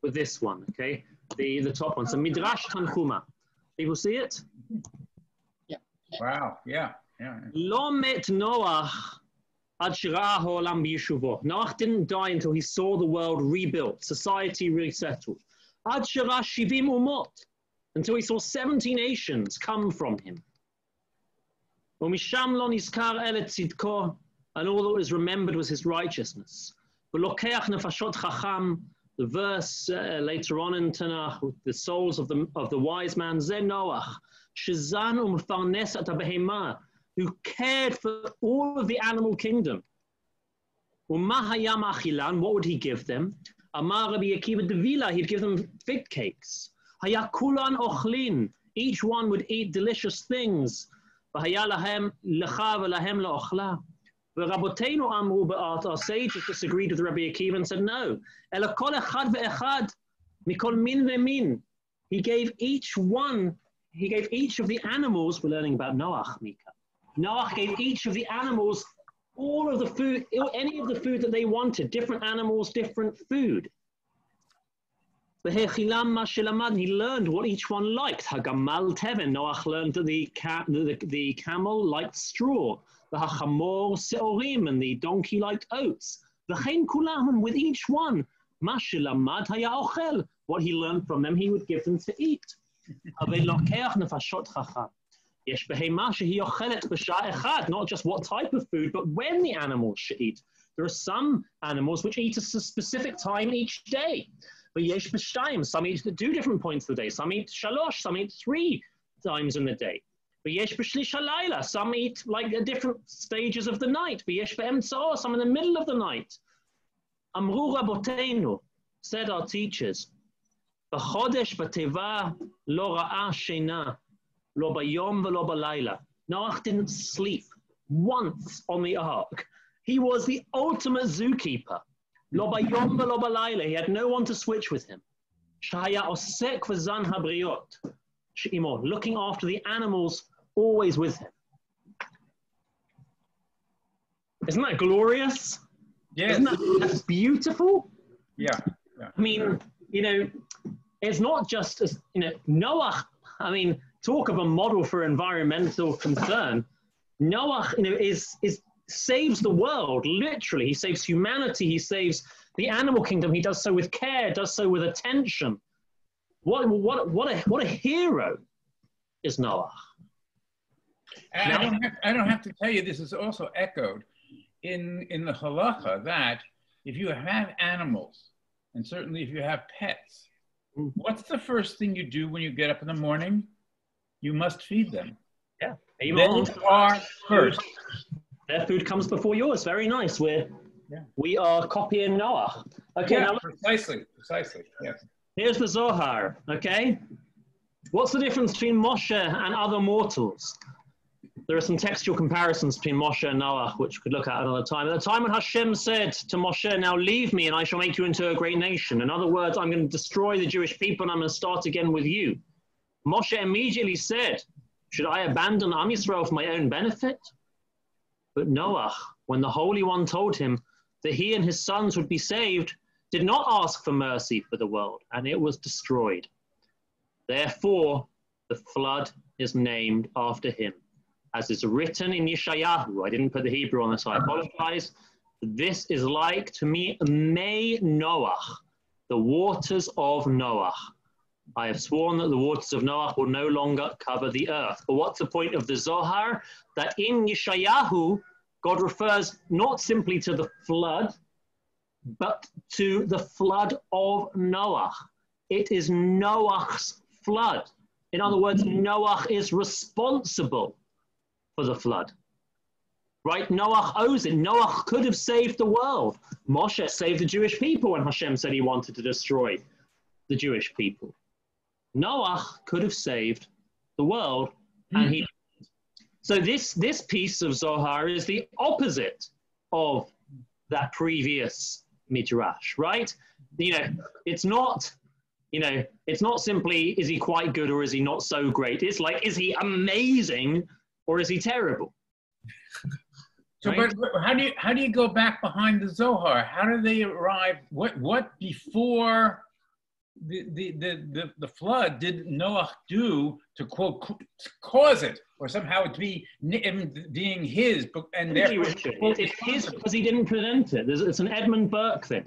this one. Okay, the top one. So Midrash Tanchuma. People see it? Yeah. Wow. Yeah. Lo met Noah ad shirah ha'olam b'yeshuvo. Noah didn't die until he saw the world rebuilt, society resettled. Ad shirah shivim umot, until he saw 70 nations come from him. Umisham lo nizkar el tzidko, and all that was remembered was his righteousness. V'lokeach nefashot chacham, the verse later on in Tanakh, the souls of the wise man, Ze Noach, shezan u'mefarnes et habehema, who cared for all of the animal kingdom. U'ma hayam achilan, what would he give them? Amar Rabbi Akiva Devila, he'd give them fig cakes. Haya kulan ochlin, each one would eat delicious things. V'haya lahem lecha v'lahem la'ochla. V'rabotenu amru ba'at, our sages disagreed with Rabbi Akiva and said no. Ela kol echad ve'echad mikol min ve'min. He gave each of the animals, we're learning about Noach, Mika. Noach gave each of the animals all of the food, any of the food that they wanted, different animals, different food. He learned what each one liked. Hagamal teven, Noach learned that the camel liked straw. The hachamor seorim, and the donkey liked oats. V'chein kulam, and with each one, mashilamad haya ochel, what he learned from them, he would give them to eat. Not just what type of food, but when the animals should eat. There are some animals which eat at a specific time each day. Some eat at 2 different points of the day. Some eat shalosh, some eat 3 times in the day. Some eat like at different stages of the night. Some in the middle of the night. Amru Rabotenu, said our teachers, B'chodesh b'teva lo ra'a shena, lo bayom v'lo balayla. Noach didn't sleep once on the ark. He was the ultimate zookeeper. Lo bayom v'lo balayla. He had no one to switch with him. Shaya osek v'zan habriot. She'imo, looking after the animals, always with him. Isn't that glorious? Yes. Isn't that beautiful? Yeah. I mean, you know, it's not just as, you know, Noah, I mean, talk of a model for environmental concern. Noah, you know, saves the world, literally. He saves humanity. He saves the animal kingdom. He does so with care, does so with attention. What a hero is Noah. And I don't have to tell you, this is also echoed in the halacha, that if you have animals, and certainly if you have pets, what's the first thing you do when you get up in the morning? You must feed them. Yeah. They are first. Their food comes before yours. Very nice. We are copying Noah. Okay. Yeah, now precisely. Yes. Here's the Zohar. Okay. What's the difference between Moshe and other mortals? There are some textual comparisons between Moshe and Noah, which we could look at another time. At the time when Hashem said to Moshe, now leave me and I shall make you into a great nation. In other words, I'm going to destroy the Jewish people and I'm going to start again with you. Moshe immediately said, should I abandon Am Yisrael for my own benefit? But Noah, when the Holy One told him that he and his sons would be saved, did not ask for mercy for the world, and it was destroyed. Therefore, the flood is named after him. as is written in Yeshayahu. I didn't put the Hebrew on this, I apologize. This is like to me, Mei Noach, the waters of Noah. I have sworn that the waters of Noah will no longer cover the earth. But what's the point of the Zohar? That in Yeshayahu, God refers not simply to the flood, but to the flood of Noah. It is Noah's flood. In other words, Noah is responsible for the flood. Right? Noah owes it. Noah could have saved the world. Moshe saved the Jewish people when Hashem said he wanted to destroy the Jewish people. Noah could have saved the world, and he. So this piece of Zohar is the opposite of that previous midrash, right? It's not simply is he quite good or is he not so great. It's like, is he amazing or is he terrible? So, Right? but how do you go back behind the Zohar? How do they arrive? What before the flood did Noah do to quote cause it, or somehow it be being his? And therefore, it's his because he didn't prevent it. It's an Edmund Burke thing.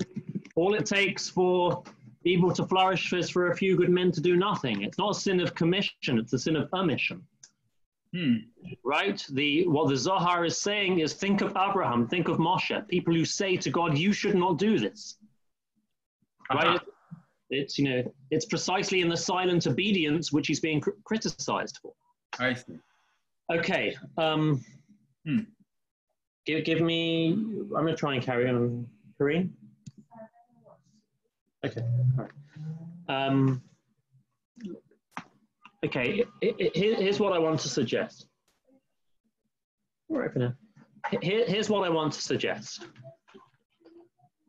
All it takes for evil to flourish is for a few good men to do nothing. It's not a sin of commission; it's a sin of omission. Right? What the Zohar is saying is, think of Abraham, think of Moshe, people who say to God, "You should not do this." Right? It's precisely in the silent obedience which he's being criticized for. I see. Okay. Give me. I'm going to try and carry on, Karine. Okay. All right. Okay. Here's what I want to suggest. All right for now. Here's what I want to suggest.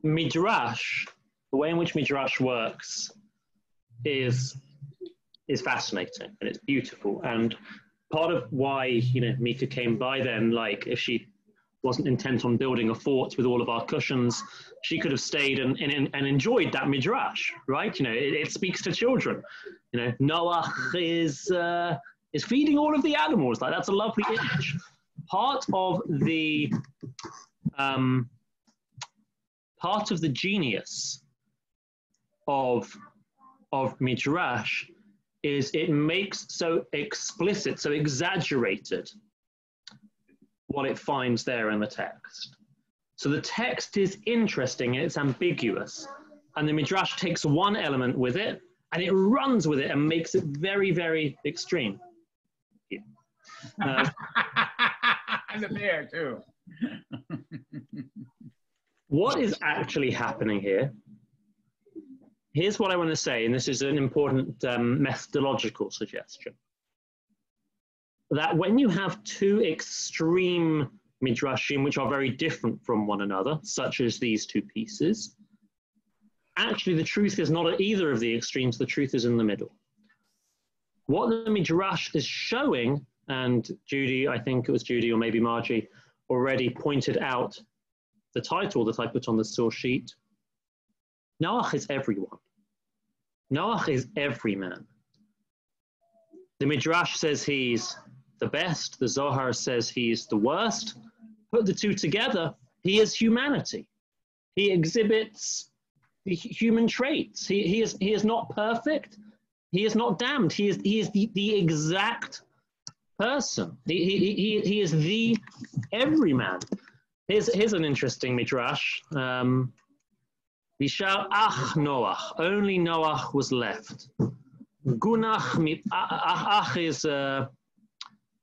Midrash, the way in which Midrash works, is fascinating and it's beautiful. And part of why Mika came by then, like if she wasn't intent on building a fort with all of our cushions, she could have stayed and enjoyed that midrash, right? It speaks to children. Noah is feeding all of the animals. Like, that's a lovely image. Part of the genius of midrash is it makes so explicit, so exaggerated what it finds there in the text. So the text is interesting and it's ambiguous, and the midrash takes one element with it and it runs with it and makes it very, very extreme. And the bear too. What is actually happening here? Here's what I want to say, and this is an important methodological suggestion. That when you have two extreme midrashim which are very different from one another, such as these two pieces, actually the truth is not at either of the extremes, the truth is in the middle. What the midrash is showing, and Judy, I think it was Judy or maybe Margie, already pointed out the title that I put on the source sheet, Noach is everyone. Noach is every man. The midrash says he's the best. The Zohar says he's the worst. Put the two together, he is humanity. He exhibits the human traits. He is not perfect. He is not damned. He is the exact person. He is the everyman. Here's an interesting midrash. Vishar ach Noach. Only Noach was left. Gunach ach is a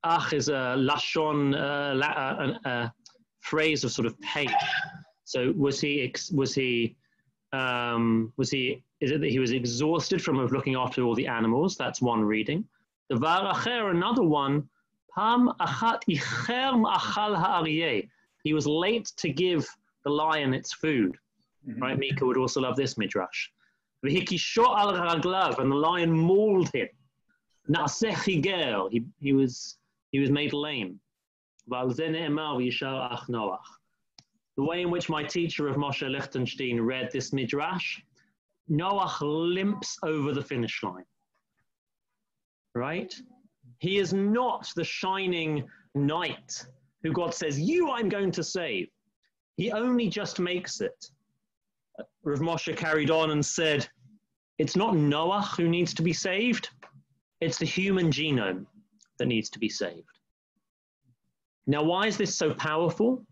lashon, a phrase of sort of pain. So was he? Is it that he was exhausted from looking after all the animals? That's one reading. The Varacher, another one. Pam achat icher ma'achal ha'aryeh. He was late to give the lion its food. Right? Mika would also love this midrash. V'hikisho al raglav, and the lion mauled him. Na'aseh chiger. He was made lame. V'al zeh ne'emar v'yishar ach Noach. The way in which my teacher of Moshe Lichtenstein read this midrash, Noach limps over the finish line. Right? He is not the shining knight who God says, you I'm going to save. He only just makes it. Rav Moshe carried on and said, it's not Noah who needs to be saved, it's the human genome that needs to be saved. Now, why is this so powerful?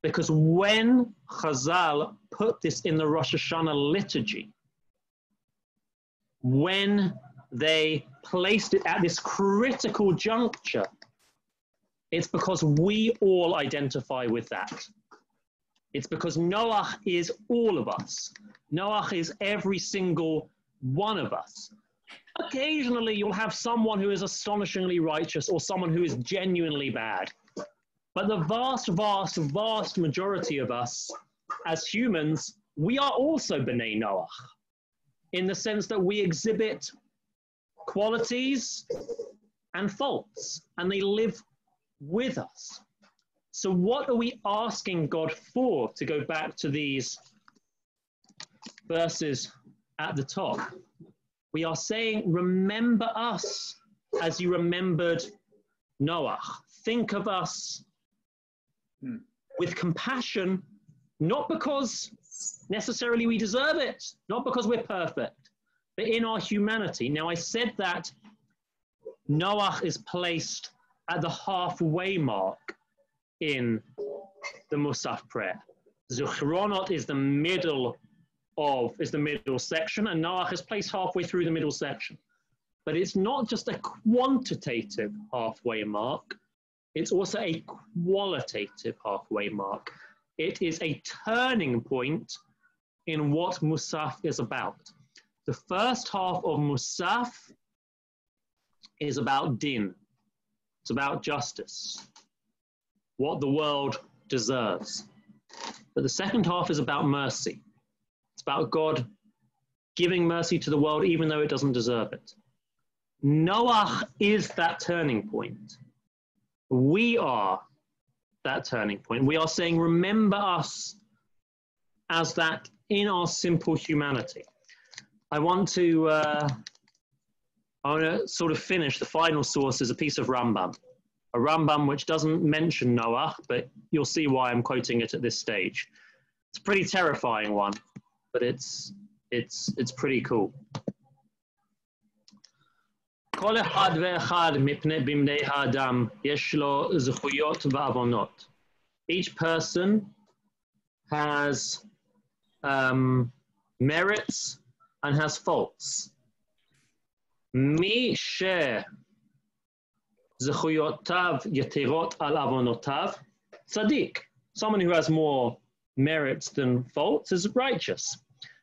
Because when Chazal put this in the Rosh Hashanah liturgy, when they placed it at this critical juncture, it's because we all identify with that. It's because Noah is all of us. Noah is every single one of us. Occasionally, you'll have someone who is astonishingly righteous or someone who is genuinely bad. But the vast, vast, vast majority of us as humans, we are also B'nai Noach, in the sense that we exhibit qualities and faults, and they live with us. So what are we asking God for, to go back to these verses at the top? We are saying, remember us as you remembered Noah. Think of us with compassion, not because necessarily we deserve it, not because we're perfect, but in our humanity. Now, I said that Noah is placed at the halfway mark in the Musaf prayer. Zichronot is the middle section, and Noach is placed halfway through the middle section. But it's not just a quantitative halfway mark, it's also a qualitative halfway mark. It is a turning point in what Musaf is about. The first half of Musaf is about din. It's about justice, what the world deserves. But the second half is about mercy. It's about God giving mercy to the world even though it doesn't deserve it. Noah is that turning point. We are that turning point. We are saying, remember us as that in our simple humanity. I want to sort of finish. The final source is a piece of Rambam. A Rambam which doesn't mention Noah, but you'll see why I'm quoting it at this stage. It's a pretty terrifying one, but it's pretty cool. כל אחד ואחד מפני בני האדם יש לו זכויות ועוונות. Each person has merits and has faults. מי שזכויותיו יתרות על עוונותיו, צדיק. Someone who has more merits than faults is righteous.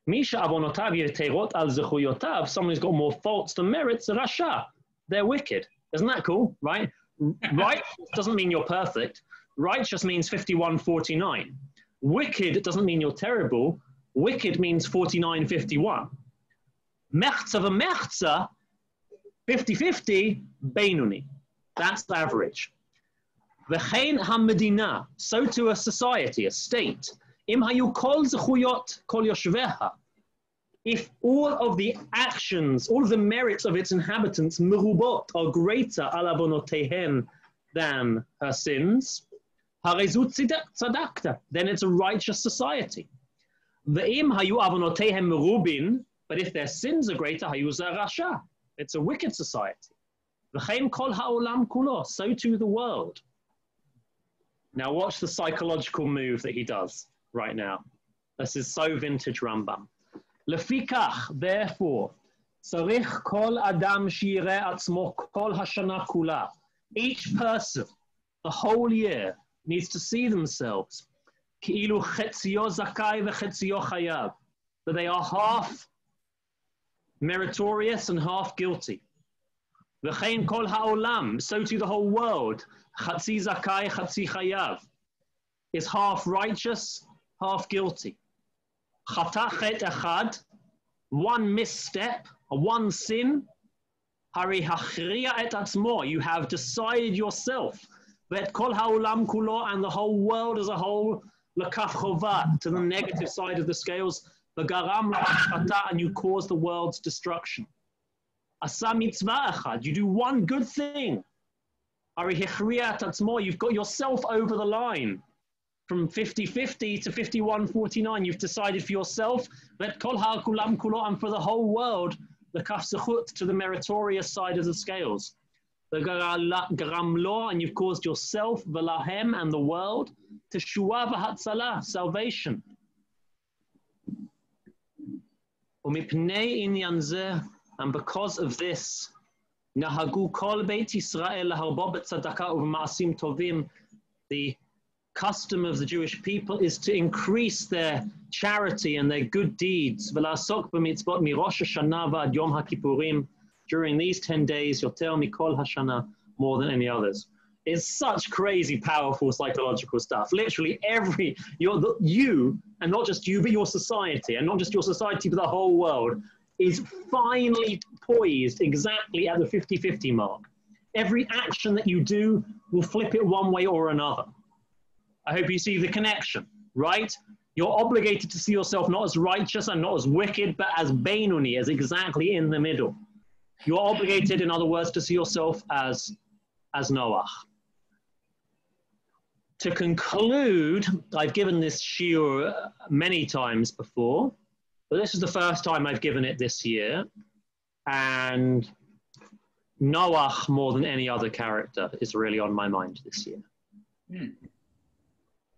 מי שעוונותיו יתרות על זכויותיו, someone who's got more faults than merits, rasha. They're wicked. Isn't that cool, right? Right doesn't mean you're perfect. Righteous means 51-49. Wicked doesn't mean you're terrible. Wicked means 49-51. Mechza v'mechza, 50-50, beinuni. That's the average. V'chein ha-medina, so to a society, a state. Im hayu kol zechuyot kol yoshveha. If all of the actions, all of the merits of its inhabitants, merubot, are greater al avonotehen than her sins, harezut tzadakta, then it's a righteous society. Ve'im hayu avonotehem merubin, but if their sins are greater, hayu zarasha, it's a wicked society. V'chein kol ha'olam kulo, so too the world. Now watch the psychological move that he does right now. This is so vintage Rambam. Lefikach, therefore, tzarich kol adam shireh atzmo kol hashana kula. Each person, the whole year, needs to see themselves ki'ilu chetzio zakai v'chetzio chayav, that they are half meritorious and half guilty. V'chein kol ha'olam, so to the whole world, chatzi zakai, chatzi chayav, is half righteous, half guilty. Chata chet echad, one misstep, one sin, hari hachriya et atzmo, you have decided yourself that kol ha'olam kulo, and the whole world as a whole, lekaf chovat, to the negative side of the scales, v'garam la'achata, and you cause the world's destruction. Asa mitzvah echad, you do one good thing. You've got yourself over the line. From 50-50 to 51-49, you've decided for yourself that kol ha'kulam kulo, and for the whole world, the kaf zechut, to the meritorious side of the scales. The garam lo, and you've caused yourself, v'lahem, and the world, teshuva v'hatzalah, salvation. Umipnei inyan zeh, and because of this, nahagu kol beit Yisrael laharbo b'tzedakah u'ma'asim tovim, the custom of the Jewish people is to increase their charity and their good deeds. V'lasok b'mitzvot mirosh Hashanah v'ad Yom HaKippurim, during these 10 days, yoter mikol Hashanah, more than any others. It's such crazy, powerful psychological stuff. Literally you, and not just you, but your society, and not just your society, but the whole world, is finally poised exactly at the 50-50 mark. Every action that you do will flip it one way or another. I hope you see the connection, right? You're obligated to see yourself not as righteous and not as wicked, but as Beinoni, as exactly in the middle. You're obligated, in other words, to see yourself as Noach. To conclude, I've given this shiur many times before, but this is the first time I've given it this year. And Noach, more than any other character, is really on my mind this year.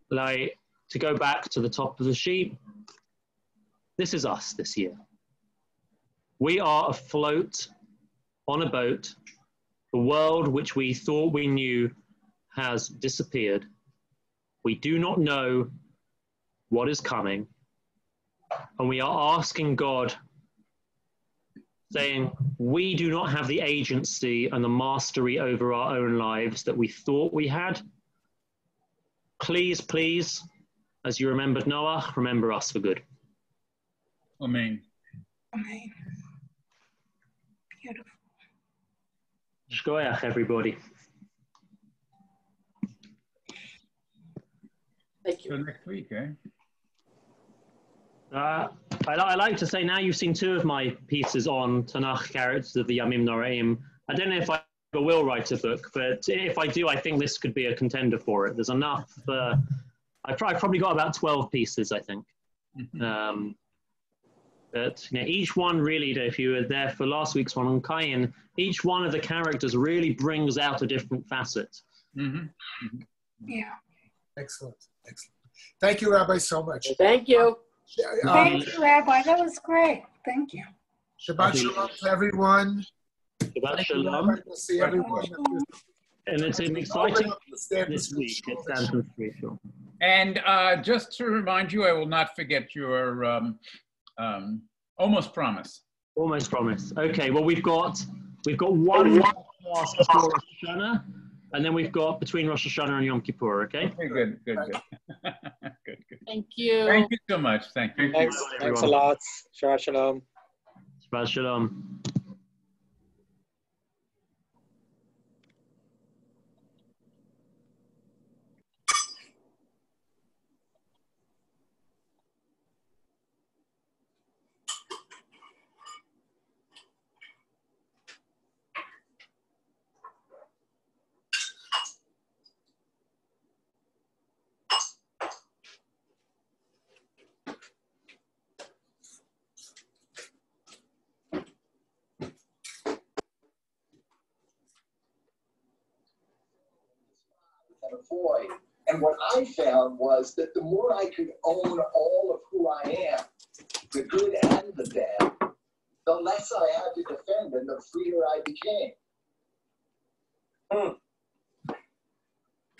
Like, to go back to the top of the sheet, this is us this year. We are afloat on a boat. The world which we thought we knew has disappeared. We do not know what is coming. And we are asking God, saying, we do not have the agency and the mastery over our own lives that we thought we had. Please, please, as you remembered Noah, remember us for good. Amen. Amen. Beautiful. Shkoyach, everybody. Thank you. So next week, eh? I like to say now you've seen two of my pieces on Tanakh characters of the Yamim Noraim. I don't know if I ever will write a book, but if I do, I think this could be a contender for it. There's enough. I've probably got about 12 pieces, I think. But you know, each one really, if you were there for last week's one on Cain, each one of the characters really brings out a different facet. Yeah. Excellent. Excellent. Thank you, Rabbi, so much. Thank you. Thank you, Rabbi. That was great. Thank you. Shabbat shalom to everyone. Shabbat shalom. We'll see everyone. And it's an exciting this week at Stanton Street Show. And just to remind you, I will not forget your almost promise. Almost promise. Okay. Well, we've got one class before Rosh Hashanah, and then we've got between Rosh Hashanah and Yom Kippur. Okay. Okay. Good. Good. Thank you. Thank you so much. Thank you. Thanks a lot. Shabbat shalom. Shabbat shalom. Avoid. And what I found was that the more I could own all of who I am, the good and the bad, the less I had to defend and the freer I became.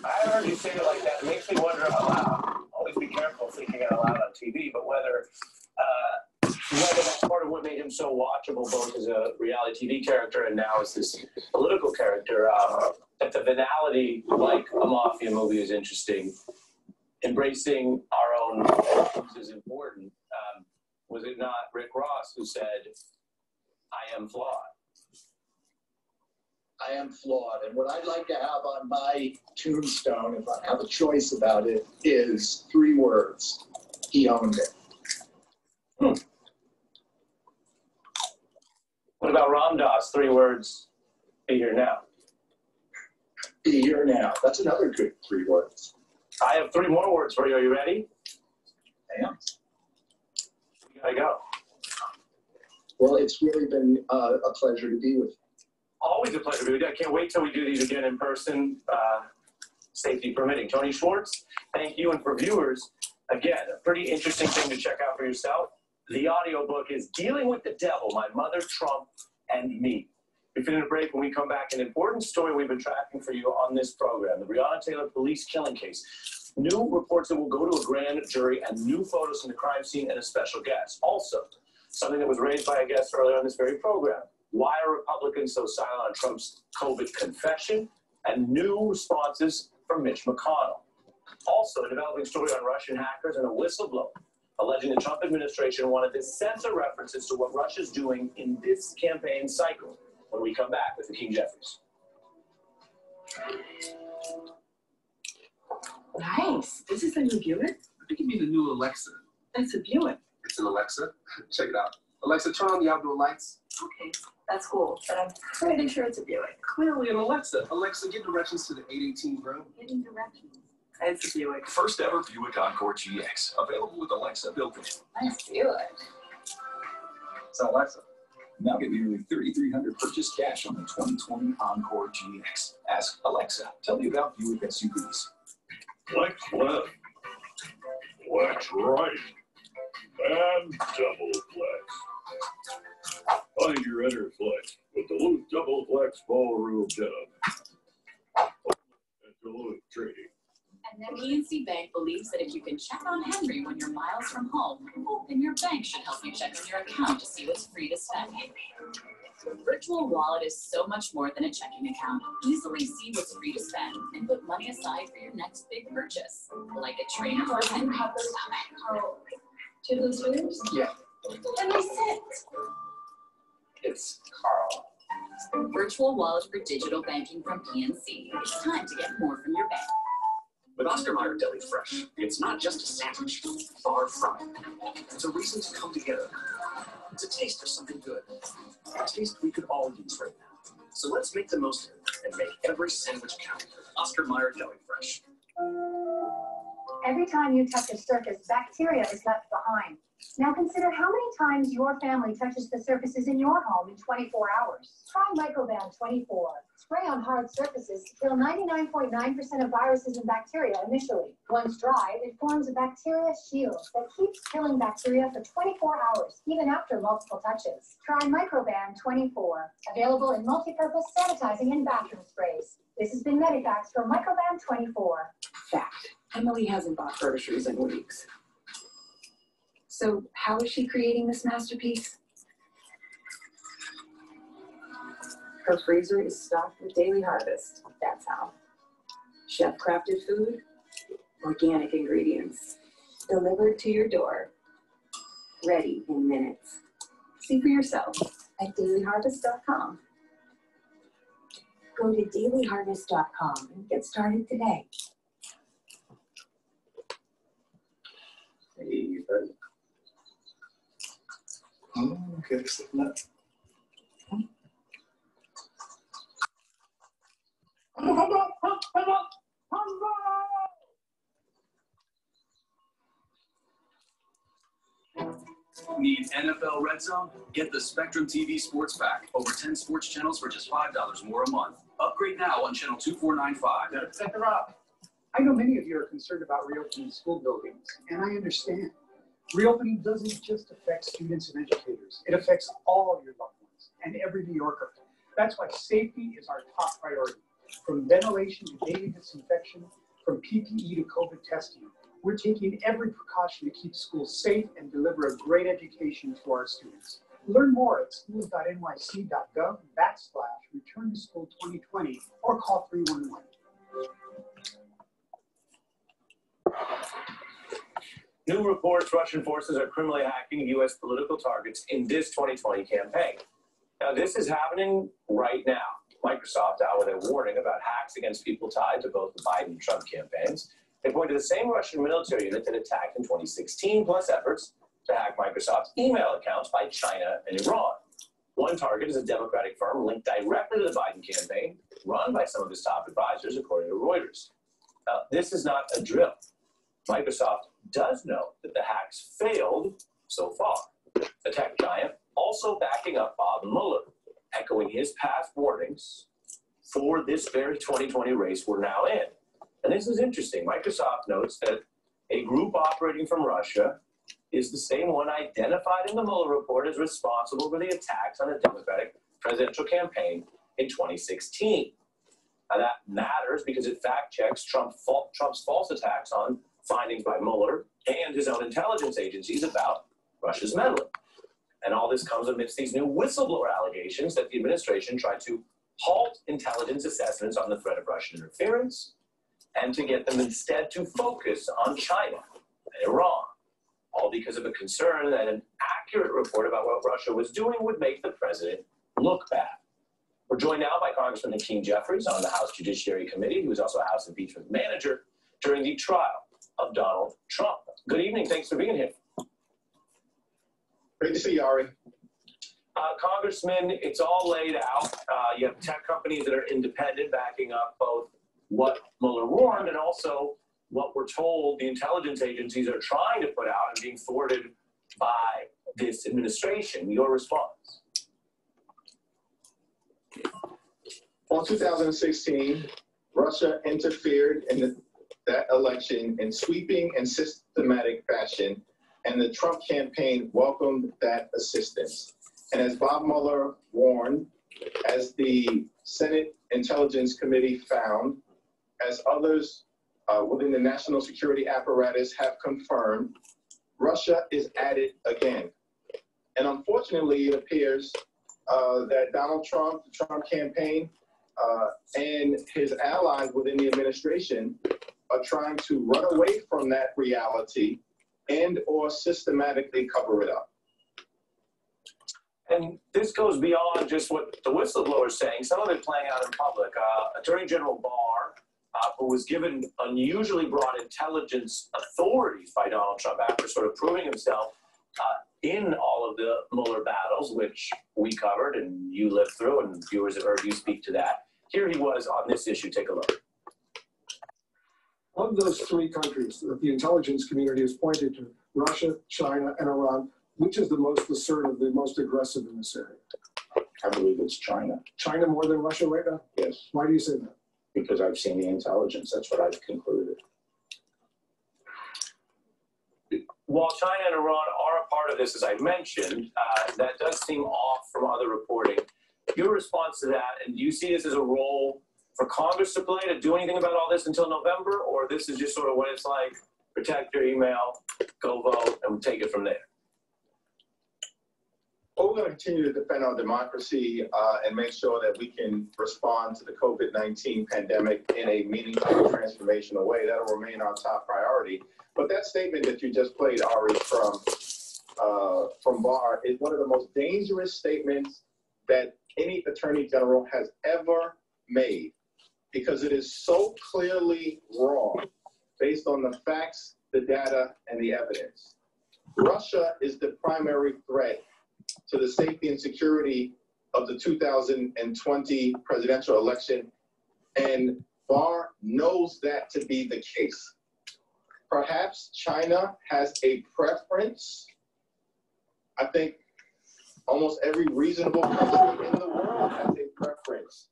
I heard you say it like that. It makes me wonder out loud. Always be careful thinking out loud on TV, but whether that's part of what made him so watchable, both as a reality TV character and now as this political character. That the venality, like a mafia movie, is interesting. Embracing our own is important. Was it not Rick Ross who said, "I am flawed"? I am flawed. And what I'd like to have on my tombstone, if I have a choice about it, is 3 words. He owned it. What about Ram Dass? 3 words. Be here now. Here now. That's another good 3 words. I have 3 more words for you. Are you ready? I am. You gotta go. Well, it's really been a pleasure to be with you. Always a pleasure to be with you. I can't wait till we do these again in person, safety permitting. Tony Schwartz, thank you. And for viewers, again, a pretty interesting thing to check out for yourself. The audiobook is Dealing with the Devil, My Mother, Trump, and Me. We're going to break. When we come back, an important story we've been tracking for you on this program, the Breonna Taylor police killing case. New reports that will go to a grand jury and new photos from the crime scene and a special guest. Also, something that was raised by a guest earlier on this very program. Why are Republicans so silent on Trump's COVID confession? And new responses from Mitch McConnell. Also, a developing story on Russian hackers and a whistleblower alleging the Trump administration wanted to censor references to what Russia's doing in this campaign cycle. When we come back with Hakeem Jeffries. Nice. This is the new Buick? I think you mean the new Alexa. That's a Buick. It's an Alexa. Check it out. Alexa, turn on the outdoor lights. Okay, that's cool, but I'm pretty sure it's a Buick. Clearly an Alexa. Alexa, give directions to the 818 Grove. Giving directions. It's a Buick. First ever Buick Encore GX. Available with Alexa built in. Nice Buick. It's an Alexa. Now get nearly $3,300 purchase cash on the 2020 Encore GX. Ask Alexa. Tell me about Buick SUVs. Flex left, flex right, and double flex. Find your inner flex with the Duluth Double Flex Ballroom Denim. At Duluth Trading. And then PNC Bank believes that if you can check on Henry when you're miles from home, then your bank should help you check on your account to see what's free to spend. The virtual wallet is so much more than a checking account. Easily see what's free to spend and put money aside for your next big purchase, like a trainer for Henry. Two of those fingers? Yeah. Let me sit. It's Carl. Virtual wallet for digital banking from PNC. It's time to get more from your bank. With Oscar Mayer Deli Fresh, it's not just a sandwich. Far from it. It's a reason to come together. It's a taste of something good. A taste we could all use right now. So let's make the most of it and make every sandwich count. Oscar Mayer Deli Fresh. Every time you touch a surface, bacteria is left behind. Now consider how many times your family touches the surfaces in your home in 24 hours. Try Microban 24. Spray on hard surfaces to kill 99.9% of viruses and bacteria initially. Once dry, it forms a bacteria shield that keeps killing bacteria for 24 hours, even after multiple touches. Try Microban 24. Available in multi-purpose sanitizing and bathroom sprays. This has been Medifax for Microban 24. Fact. Emily hasn't bought groceries in weeks. So how is she creating this masterpiece? Her freezer is stocked with Daily Harvest. That's how. Chef-crafted food, organic ingredients, delivered to your door, ready in minutes. See for yourself at dailyharvest.com. Go to dailyharvest.com and get started today. Hey, buddy. Oh, okay, so that. Need NFL Red Zone? Get the Spectrum TV Sports Pack. Over 10 sports channels for just $5 more a month. Upgrade now on channel 2495. Gotta protect the rock. I know many of you are concerned about reopening school buildings, and I understand. Reopening doesn't just affect students and educators. It affects all your loved ones and every New Yorker. That's why safety is our top priority. From ventilation to daily disinfection, from PPE to COVID testing, we're taking every precaution to keep schools safe and deliver a great education to our students. Learn more at schools.nyc.gov/Return to School 2020 or call 311. New reports Russian forces are criminally hacking U.S. political targets in this 2020 campaign. Now, this is happening right now. Microsoft out with a warning about hacks against people tied to both the Biden and Trump campaigns. They point to the same Russian military unit that attacked in 2016, plus efforts to hack Microsoft's email accounts by China and Iran. One target is a Democratic firm linked directly to the Biden campaign, run by some of his top advisors, according to Reuters. Now, this is not a drill. Microsoft does know that the hacks failed so far. The tech giant also backing up Bob Mueller, echoing his past warnings for this very 2020 race we're now in. And this is interesting. Microsoft notes that a group operating from Russia is the same one identified in the Mueller report as responsible for the attacks on the Democratic presidential campaign in 2016. Now that matters because it fact-checks Trump's false attacks on findings by Mueller and his own intelligence agencies about Russia's meddling. And all this comes amidst these new whistleblower allegations that the administration tried to halt intelligence assessments on the threat of Russian interference and to get them instead to focus on China and Iran, all because of a concern that an accurate report about what Russia was doing would make the president look bad. We're joined now by Congressman Hakeem Jeffries on the House Judiciary Committee, who is also a House Impeachment Manager during the trial of Donald Trump. Good evening. Thanks for being here. Great to see you, Ari. Congressman, it's all laid out. You have tech companies that are independent backing up both what Mueller warned and also what we're told the intelligence agencies are trying to put out and being thwarted by this administration. Your response? Well, in 2016, Russia interfered in that election in sweeping and systematic fashion, and the Trump campaign welcomed that assistance. And as Bob Mueller warned, as the Senate Intelligence Committee found, as others within the national security apparatus have confirmed, Russia is at it again. And unfortunately, it appears that Donald Trump, the Trump campaign, and his allies within the administration are trying to run away from that reality and or systematically cover it up. And this goes beyond just what the whistleblower is saying. Some of it playing out in public. Attorney General Barr, who was given unusually broad intelligence authorities by Donald Trump after sort of proving himself in all of the Mueller battles, which we covered and you lived through, and viewers have heard you speak to that. Here he was on this issue. Take a look. Of those three countries that the intelligence community has pointed to, Russia, China, and Iran, which is the most assertive, the most aggressive in this area? I believe it's China. China more than Russia right now? Yes. Why do you say that? Because I've seen the intelligence. That's what I've concluded. While China and Iran are a part of this, as I mentioned, that does seem off from other reporting. Your response to that, and do you see this as a role for Congress to play to do anything about all this until November, or this is just sort of what it's like, protect your email, go vote, and take it from there? Well, we're going to continue to defend our democracy and make sure that we can respond to the COVID-19 pandemic in a meaningful, transformational way. That'll remain our top priority. But that statement that you just played, Ari, from Barr is one of the most dangerous statements that any attorney general has ever made, because it is so clearly wrong based on the facts, the data, and the evidence. Russia is the primary threat to the safety and security of the 2020 presidential election, and Barr knows that to be the case. Perhaps China has a preference. I think almost every reasonable country in the world has a preference.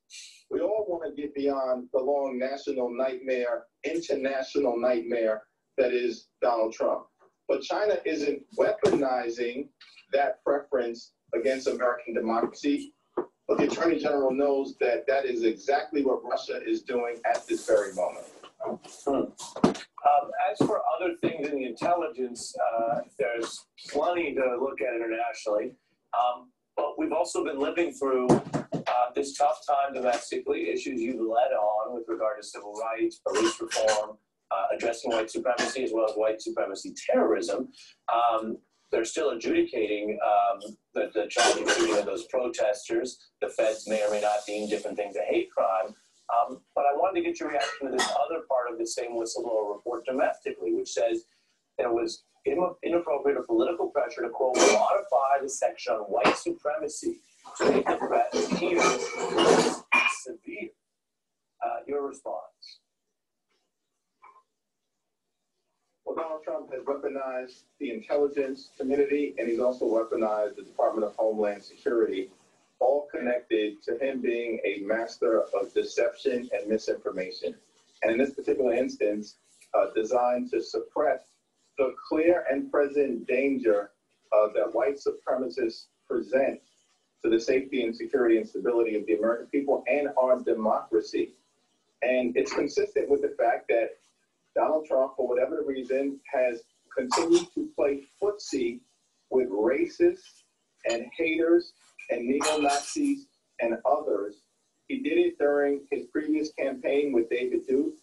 We all want to get beyond the long national nightmare, international nightmare that is Donald Trump. But China isn't weaponizing that preference against American democracy. But the Attorney General knows that that is exactly what Russia is doing at this very moment. As for other things in the intelligence, there's plenty to look at internationally. But we've also been living through this tough time domestically, issues you've led on with regard to civil rights, police reform, addressing white supremacy as well as white supremacy terrorism. They're still adjudicating the tragic shooting of those protesters. The feds may or may not deem different things a hate crime. But I wanted to get your reaction to this other part of the same whistleblower report domestically, which says there was inappropriate or political pressure to, quote, modify the section on white supremacy That is here. Severe. Your response. Well, Donald Trump has weaponized the intelligence community, and he's also weaponized the Department of Homeland Security, all connected to him being a master of deception and misinformation. And in this particular instance, designed to suppress the clear and present danger that white supremacists present to the safety and security and stability of the American people and our democracy. And it's consistent with the fact that Donald Trump, for whatever reason, has continued to play footsie with racists and haters and neo-Nazis and others. He did it during his previous campaign with David Duke.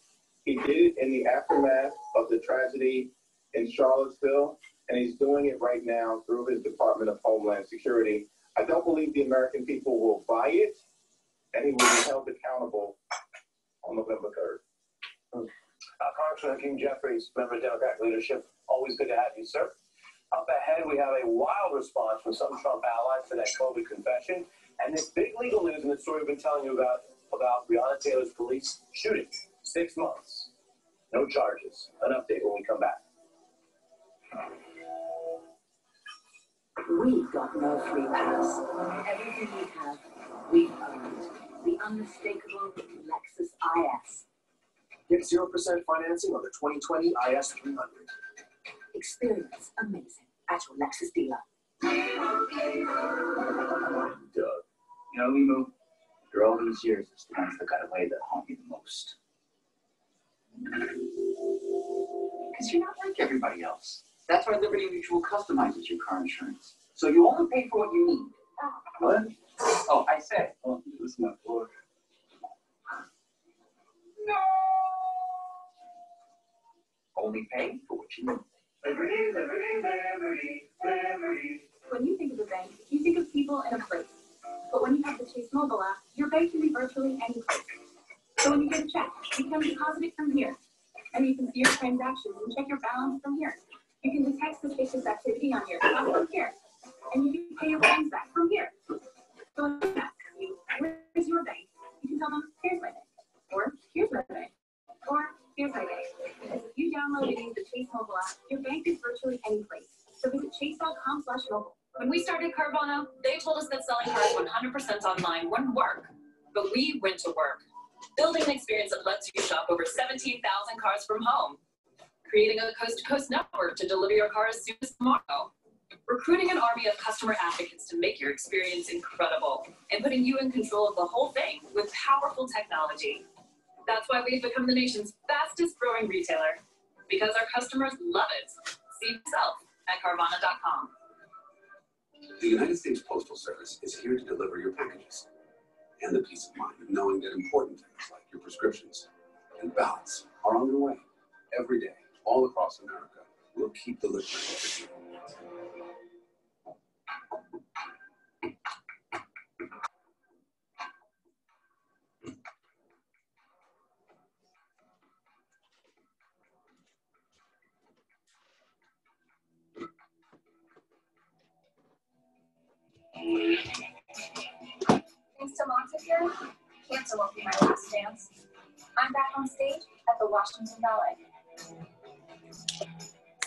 He did it in the aftermath of the tragedy in Charlottesville, and he's doing it right now through his Department of Homeland Security. I don't believe the American people will buy it, and he will be held accountable on November 3rd. Congressman King Jeffries, member of Democratic leadership, always good to have you, sir. Up ahead, we have a wild response from some Trump allies to that COVID confession, and this big legal news in the story we've been telling you about Breonna Taylor's police shooting. 6 months, no charges. An update when we come back. We've got no free pass. Everything we have, we've earned. The unmistakable Lexus IS. Get 0% financing on the 2020 IS 300. Experience amazing at your Lexus dealer. Doug. You know, Limu, after all these years, it's the ones that got away that haunt you the most. Because you're not like everybody else. That's why Liberty Mutual customizes your car insurance. So you only pay for what you need. What? Oh, I said. Oh, this is my floor. No! Only pay for what you need. Liberty, Liberty, Liberty, Liberty. When you think of a bank, you think of people in a place. But when you have the Chase mobile app, your bank can be virtually any place. So when you get a check, you can deposit it from here. And you can see your transactions and check your balance from here. You can detect suspicious activity on your account from here. And you can pay your claims back from here. So when they ask you, where's your bank? You can tell them, here's my bank. Or, here's my bank. Or, here's my bank. Because if you download and use the Chase mobile app, your bank is virtually any place. So visit chase.com/mobile. When we started Carvana, they told us that selling cars 100% online wouldn't work. But we went to work, building an experience that lets you shop over 17,000 cars from home, creating a coast-to-coast network to deliver your car as soon as tomorrow, recruiting an army of customer advocates to make your experience incredible, and putting you in control of the whole thing with powerful technology. That's why we've become the nation's fastest growing retailer, because our customers love it. See yourself at Carvana.com. The United States Postal Service is here to deliver your packages and the peace of mind of knowing that important things like your prescriptions and ballots are on their way every day, all across America. We'll keep delivering for you. Thanks to Montefiore, cancer won't be my last dance. I'm back on stage at the Washington Ballet.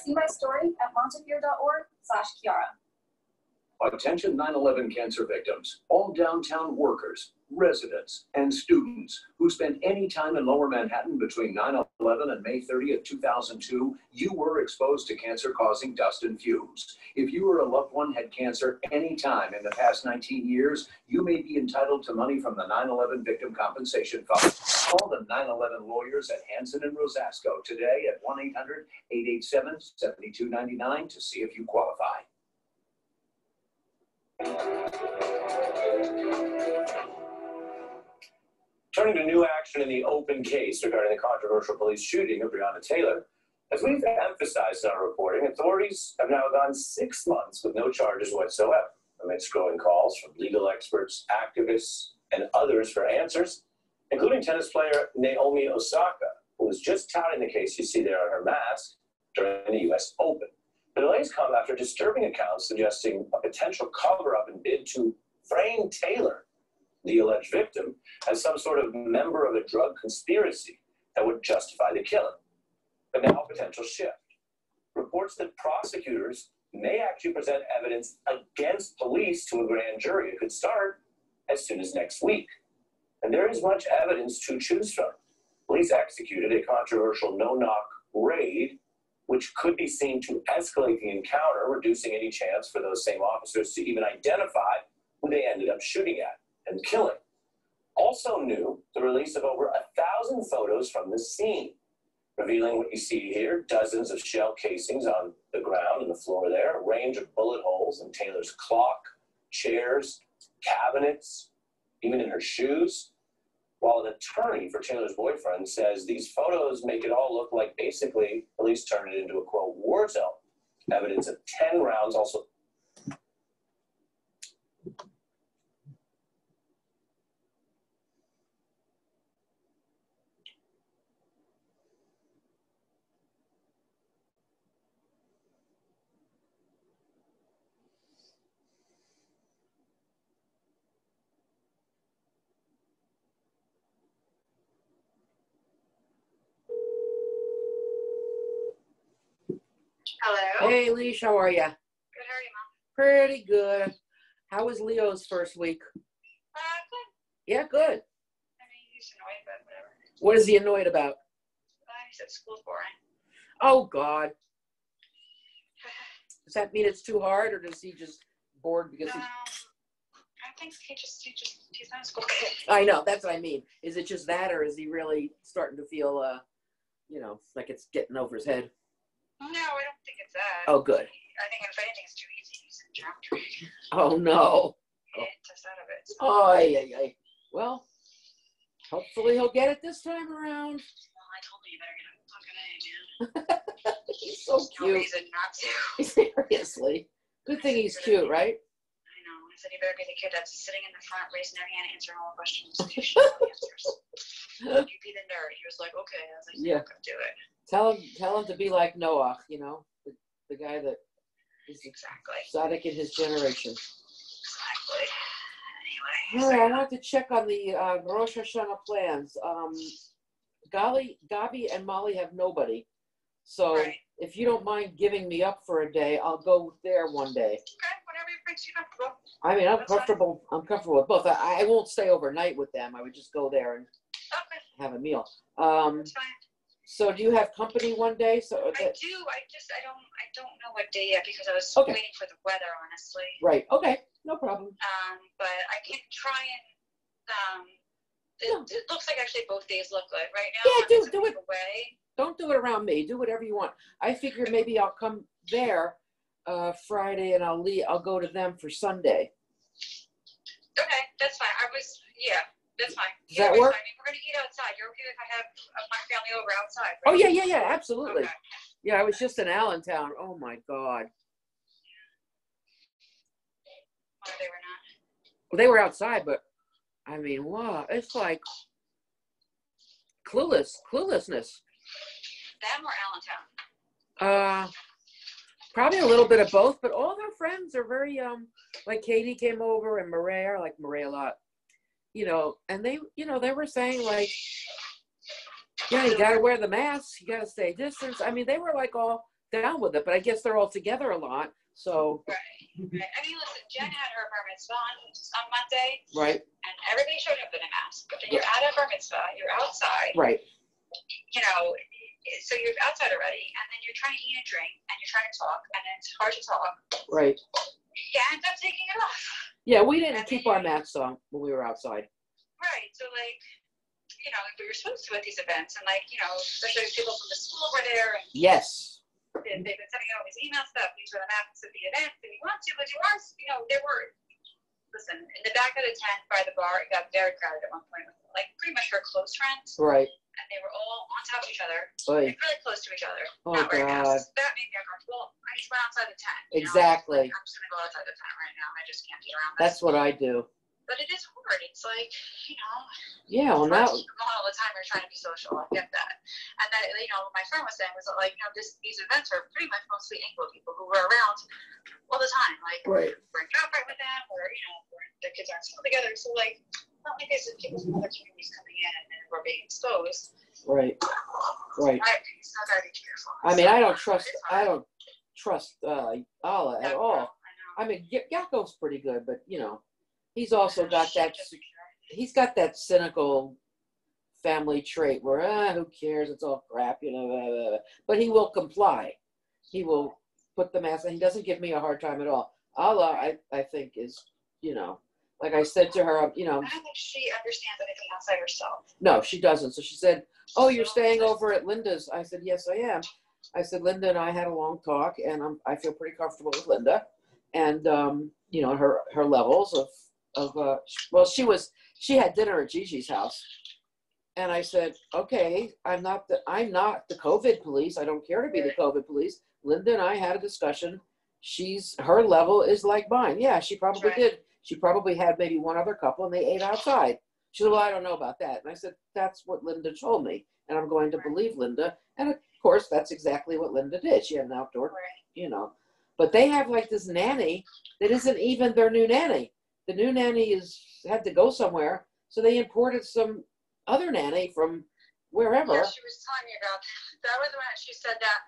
See my story at montefiore.org/Chiara. Attention 9/11 cancer victims, all downtown workers, residents, and students who spent any time in Lower Manhattan between 9/11 and May 30th, 2002, you were exposed to cancer-causing dust and fumes. If you or a loved one had cancer any time in the past 19 years, you may be entitled to money from the 9/11 Victim Compensation Fund. Call the 9/11 lawyers at Hansen and Rosasco today at 1-800-887-7299 to see if you qualify. Turning to new action in the open case regarding the controversial police shooting of Breonna Taylor. As we've emphasized in our reporting, authorities have now gone 6 months with no charges whatsoever, amidst growing calls from legal experts, activists, and others for answers, including tennis player Naomi Osaka, who was just touting the case you see there on her mask during the U.S. Open. The delays come after disturbing accounts suggesting a potential cover-up and bid to frame Taylor, the alleged victim, as some sort of member of a drug conspiracy that would justify the killing. But now a potential shift. Reports that prosecutors may actually present evidence against police to a grand jury. It could start as soon as next week. And there is much evidence to choose from. Police executed a controversial no-knock raid, which could be seen to escalate the encounter, reducing any chance for those same officers to even identify who they ended up shooting at and killing. Also new, the release of over 1,000 photos from the scene, revealing what you see here: dozens of shell casings on the ground and the floor there, a range of bullet holes in Taylor's clock, chairs, cabinets, even in her shoes. While an attorney for Taylor's boyfriend says these photos make it all look like basically police turned it into a, quote, war zone. Evidence of 10 rounds also. Hello. Hey, Leash, how are you? Good, how are you, Mom? Pretty good. How was Leo's first week? Good. Yeah, good. I mean, he's annoyed, but whatever. What is he annoyed about? He said school's boring. Oh, God. Does that mean it's too hard, or does he just bored because he's... I think he's not a school kid. I know, that's what I mean. Is it just that, or is he really starting to feel, you know, like it's getting over his head? No, I don't think it's that. Oh, good. I think if anything, it's too easy. He's in geometry. Oh, no. Just out of it. So. Oh, yeah. Well, hopefully he'll get it this time around. Well, I told him you better get a fucking A, man. He's so cute. No reason not to. Seriously. Good thing he's cute, right? I know. I said you better be the kid that's sitting in the front, raising their hand, answering all the questions. You should know the answers. You be the nerd. He was like, okay. I was like, yeah, go do it. Tell him to be like Noah, you know, the guy that is exactly Tzaddik in his generation. Exactly. Anyway. All right, I want to check on the Rosh Hashanah plans. Gabi and Molly have nobody. So if you don't mind giving me up for a day, I'll go there one day. Okay, whatever makes you comfortable. I mean, I'm comfortable. I'm comfortable with both. I won't stay overnight with them. I would just go there and have a meal. That's fine. So do you have company one day? So I do. I don't know what day yet because I was waiting for the weather, honestly. Right. Okay. No problem. But I can try and it looks like actually both days look good right now. Yeah, do it. Away. Don't do it around me. Do whatever you want. I figure maybe I'll come there Friday and I'll go to them for Sunday. Okay, that's fine. That's fine. Does that work? I mean, we're gonna eat outside. You're okay if I have my family over outside? Right? Oh yeah, absolutely. Okay. Yeah, I was just in Allentown. Oh my God. Oh, they were not. Well, they were outside, but I mean, wow, it's like cluelessness. Them or Allentown? Probably a little bit of both, but all their friends are very like Katie came over and Maria, I like Maria a lot. You know, and they were saying like, yeah, you gotta wear the mask, you gotta stay distance. I mean, they were like all down with it, but I guess they're all together a lot. So right. I mean, listen, Jen had her bar mitzvah on Monday. Right. And everybody showed up in a mask. But then you're at a bar mitzvah, you're outside. Right. You know, so you're outside already, and then you're trying to eat and drink, and you're trying to talk, and it's hard to talk. Right. You end up taking it off. Yeah, we didn't keep our masks on when we were outside. Right. So, like, you know, we were supposed to at these events, and, like, you know, especially people from the school were there. And yes. They've been sending out all these email stuff. These are the masks at the event, and you want to, but you aren't, you know, there were, listen, in the back of the tent by the bar, it got very crowded at one point with, like, pretty much her close friends. Right. And they were all on top of each other, Oy. like really close to each other. Oh, not wearing God. masks. That made me uncomfortable. I just went outside the tent. Exactly. Like, I'm just going to go outside the tent right now. I just can't be around this. That's what I do. But it is hard. It's like, you know. Yeah, well, now. All the time you're trying to be social. I get that. And that, you know, what my friend was saying was that, like, you know, these events are pretty much mostly Anglo people who were around all the time. Like, Right. we're in job right with them, or, you know, the kids aren't still together. So, like, not like there's people from other communities coming in and we're being exposed. Right. Right. So I gotta be careful. I mean, I don't trust Allah at all. I mean, Yaakov's pretty good, but you know, he's also got that cynical family trait where who cares? It's all crap, you know. Blah, blah, blah. But he will comply. He will put the mask. He doesn't give me a hard time at all. Allah, I think is, you know, like I said to her, you know. I don't think she understands anything outside herself. No, she doesn't. So she said, "Oh, you're staying over at Linda's." I said, "Yes, I am." I said, "Linda and I had a long talk, and I feel pretty comfortable with Linda, and you know, her levels of well, she had dinner at Gigi's house, and I said, okay, I'm not the COVID police. I don't care to be the COVID police. Linda and I had a discussion. Her level is like mine. Yeah, she probably did. She probably had maybe one other couple, and they ate outside." She said, "Well, I don't know about that." And I said, "That's what Linda told me, and I'm going to believe Linda." And of course, that's exactly what Linda did. She had an outdoor, you know. But they have like this nanny that isn't even their new nanny. The new nanny had to go somewhere, so they imported some other nanny from wherever. Yeah, she was telling me about that. Was when she said that.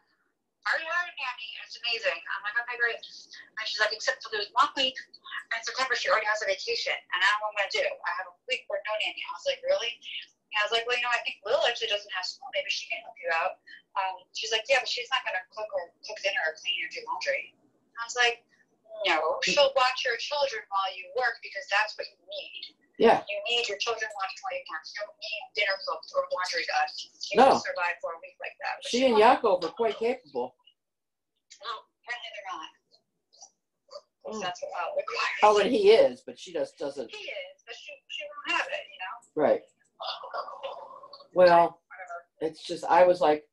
"Are you hiring a nanny? It's amazing." I'm like, "Okay, great." And she's like, "Except for there's 1 week in September, she already has a vacation, and I don't know what I'm gonna do. I have a week where no nanny." I was like, "Really?" And I was like, "Well, you know, I think Lil actually doesn't have school. Maybe she can help you out." She's like, "Yeah, but she's not gonna cook dinner or clean or do laundry." I was like, "No, she'll watch your children while you work because that's what you need. Yeah. You need your children watched while you work. You don't need dinner cooked or laundry done. You No. can survive for a week like that." But She and Yaakov are quite capable. well, apparently they're not. That's what I'll require. Oh, and he is, but she just doesn't. He is, but she won't have it, you know? Right. Well, it's just, I was like,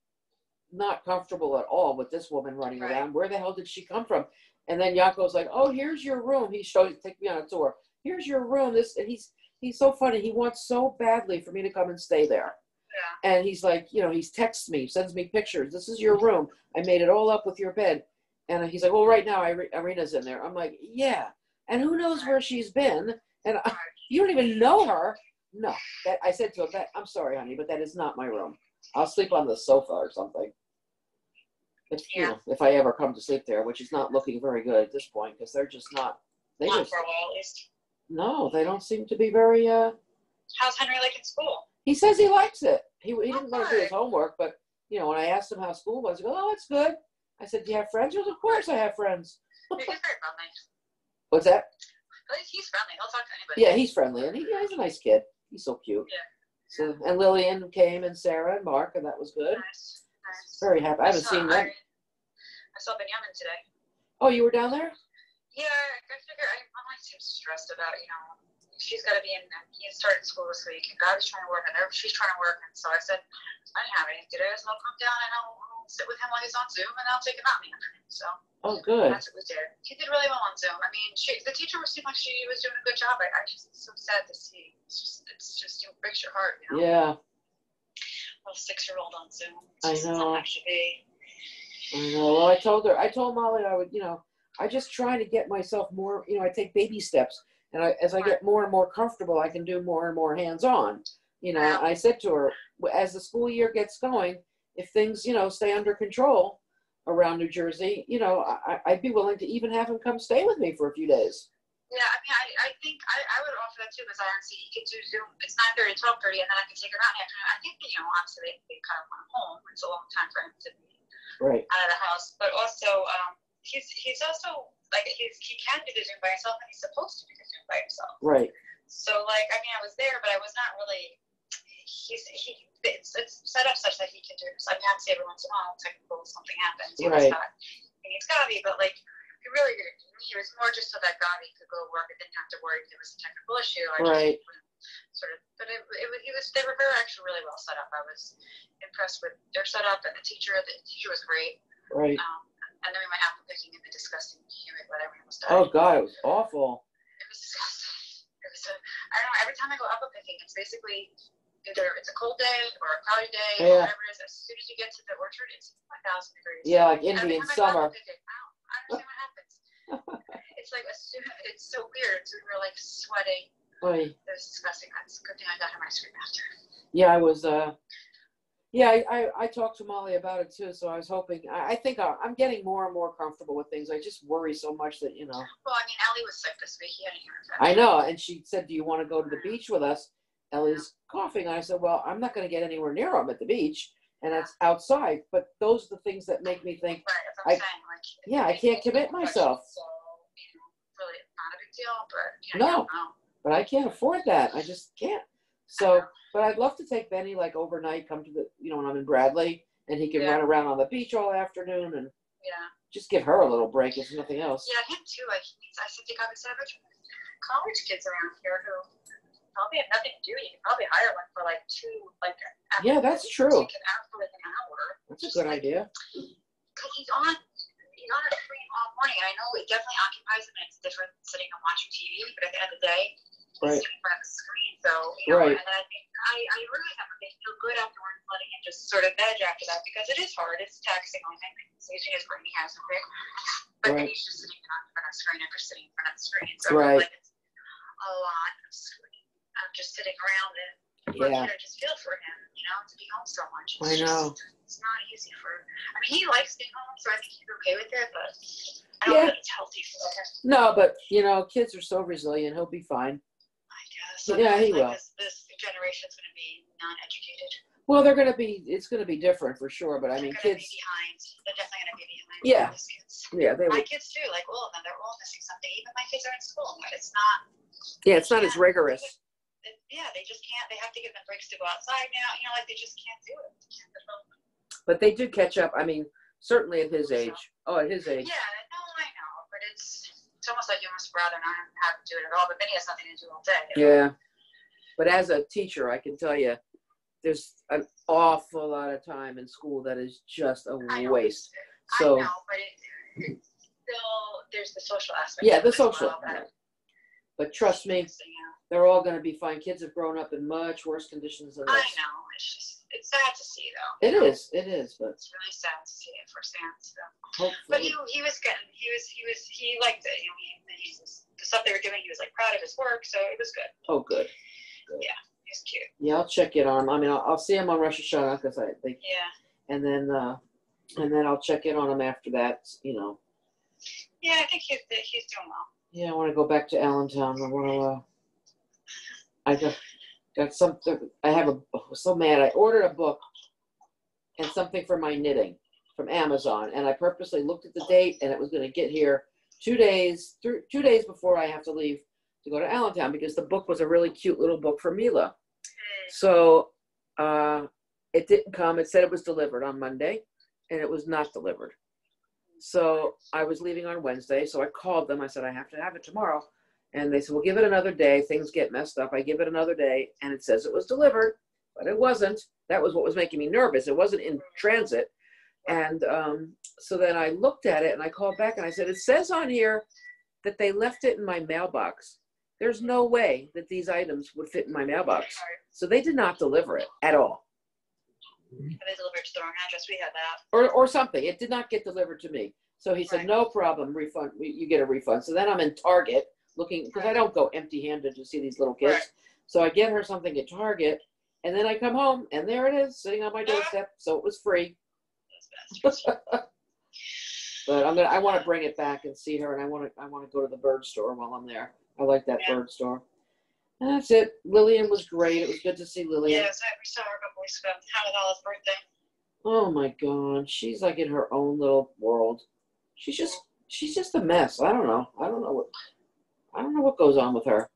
not comfortable at all with this woman running around. Where the hell did she come from? And then Yaakov's like, "Oh, here's your room." He take me on a tour. "Here's your room." And he's so funny. He wants so badly for me to come and stay there. Yeah. And he's like, you know, he texts me, sends me pictures. "This is your room. I made it all up with your bed." And he's like, "Well, right now Irina's in there." I'm like, "Yeah." And who knows where she's been? And you don't even know her. No, I said to him, "I'm sorry, honey, but that is not my room. I'll sleep on the sofa or something. You know, if I ever come to sleep there," which is not looking very good at this point because they're just not. Not for a while, at least. No, they don't seem to be very. How's Henry like in school? He says he likes it. He didn't want to do his homework, but you know, when I asked him how school was, he goes, "Oh, it's good." I said, "Do you have friends?" He goes, "Of course I have friends." He's very friendly. What's that? He's friendly. He'll talk to anybody. Yeah, he's friendly, and he's a nice kid. He's so cute. Yeah. So, and Lillian came, and Sarah and Mark, and that was good. Nice. Very happy. I haven't seen them. I saw Benjamin today. Oh, you were down there? Yeah, I figure I'm like too stressed about, you know, she's got to be in. He started school this week, and Gabby's trying to work, and she's trying to work, and so I said, "I didn't have anything today, so I'll come down and I'll sit with him while he's on Zoom, and I'll take him out in the afternoon." So. Oh, good. That's what we did. He did really well on Zoom. I mean, the teacher seemed like she was doing a good job. I just, it's so sad to see. It's just it breaks your heart, you know? Yeah. Little 6-year-old on Zoom. I know. How should be. I know. Well, I told Molly I would, you know, I just try to get myself more, you know, I take baby steps. And as I get more and more comfortable, I can do more and more hands-on. You know, I said to her, as the school year gets going, if things, you know, stay under control around New Jersey, you know, I'd be willing to even have him come stay with me for a few days. Yeah, I mean, I think I would offer that too, because I honestly, he could do Zoom. It's 9:30 to 12:30, and then I can take him out in the afternoon. I think, you know, obviously they kind of want him home. It's a long time for him to be out of the house. But also, he's also, like, he can do the Zoom by himself, and he's supposed to do the Zoom by himself. Right. So, like, I mean, I was there, but I was not really, it's set up such that he can do it. So I have to say every once in a while, technical, something happens. Right. He needs Gabi, but, like, he really didn't need me. It was more just so that Gabi could go work and didn't have to worry if there was a technical issue. Right. Sort of, but they were very actually really well set up. I was impressed with their setup, and the teacher was great. Right. And then we went apple picking in the disgusting humid weather when it was done. Oh God, it was awful. It was disgusting. It was I don't know. Every time I go apple picking, it's basically either it's a cold day or a cloudy day or whatever it is. As soon as you get to the orchard, it's 1,000 degrees. Yeah, like Indian summer. I don't understand what happens. It's like it's so weird. So we were like sweating. Oy. It was disgusting. That's a good thing I got him ice cream after. Yeah, I was. Yeah, I talked to Molly about it too. So I was hoping. I think I'm getting more and more comfortable with things. I just worry so much that Well, I mean, Ellie was sick this week. He had a ear infection. I know, and she said, "Do you want to go to the beach with us?" Ellie's coughing. I said, "Well, I'm not going to get anywhere near him at the beach, and it's outside." But those are the things that make me think. Right, that's what I'm saying. Like, yeah, I can't commit myself. So, really, not a big deal, but No, but I can't afford that. I just can't. So, but I'd love to take Benny like overnight, come to the, when I'm in Bradley, and he can run around on the beach all afternoon and just give her a little break, if nothing else. Yeah, him too. I said to Gabby, I bet college kids around here who probably have nothing to do. You can probably hire one for like Yeah, that's true. You can ask for like an hour. That's a good idea. Because he's on a screen all morning. I know it definitely occupies him, and it's different sitting and watching TV. But at the end of the day, he's sitting in front of the screen. So Right. and then I agree with him. They feel good afterwards, letting him just sort of veg after that because it is hard. It's taxing on him. He's using his brain. He has a bit, but then he's just sitting in front of the screen after sitting in front of the screen. So Right. like it's a lot of screen. I'm just sitting around it. Yeah. I just feel for him, to be home so much. I know. It's not easy for. I mean, he likes being home, so I think he's okay with it. But I don't know if it's healthy for him. No, but kids are so resilient. He'll be fine. I guess. Yeah, he will. This generation's going to be non-educated. Well, it's going to be different for sure. But I mean, kids. Be behind. They're definitely going to be behind. Yeah. Kids. Yeah, they my would. kids too. Like all of them, they're all missing something. Even my kids are in school, but it's not. Yeah, it's not as rigorous. They just can't. They have to give them breaks to go outside now. Like they just can't do it. But they did catch up. I mean, certainly at his age. Oh, at his age. Yeah, no, I know, but it's almost like you must rather not have to do it at all. But then he has nothing to do all day. Yeah. But as a teacher, I can tell you, there's an awful lot of time in school that is just a waste. So. I know, but it's still there's the social aspect. Yeah, the of it as social. well, that- But trust me, they're all going to be fine. Kids have grown up in much worse conditions than I this. know. It's sad to see though. It is, but it's really sad to see it firsthand. So. Hopefully. But he liked it. The stuff they were doing, he was like proud of his work, so it was good. Oh, good. Yeah, he's cute. Yeah, I'll check in on him. I mean, I'll see him on Rosh Hashanah because and then I'll check in on him after that. Yeah, I think he's doing well. Yeah, I want to go back to Allentown. I want to. I got something. So mad. I ordered a book and something for my knitting from Amazon, and I purposely looked at the date, and it was going to get here 2 days before I have to leave to go to Allentown because the book was a really cute little book for Mila. So it didn't come. It said it was delivered on Monday, and it was not delivered. So I was leaving on Wednesday, so I called them. I said, I have to have it tomorrow. And they said, well, give it another day. Things get messed up. I give it another day, and it says it was delivered, but it wasn't. That was what was making me nervous. It wasn't in transit. And so then I looked at it, and I called back, and I said, it says on here that they left it in my mailbox. There's no way that these items would fit in my mailbox. So they did not deliver it at all. They delivered to the wrong address. We had that. Or something. It did not get delivered to me. So he said, no problem, refund. You get a refund. So then I'm in Target looking, because I don't go empty-handed to see these little kids. Right. So I get her something at Target, and then I come home, and there it is, sitting on my doorstep. So it was free. But I want to bring it back and see her, and I want to go to the bird store while I'm there. I like that bird store. And that's it. Lillian was great. It was good to see Lillian. Yeah, we saw her a couple weeks ago. How was Ella's birthday? Oh my God, she's like in her own little world. She's just a mess. I don't know what goes on with her.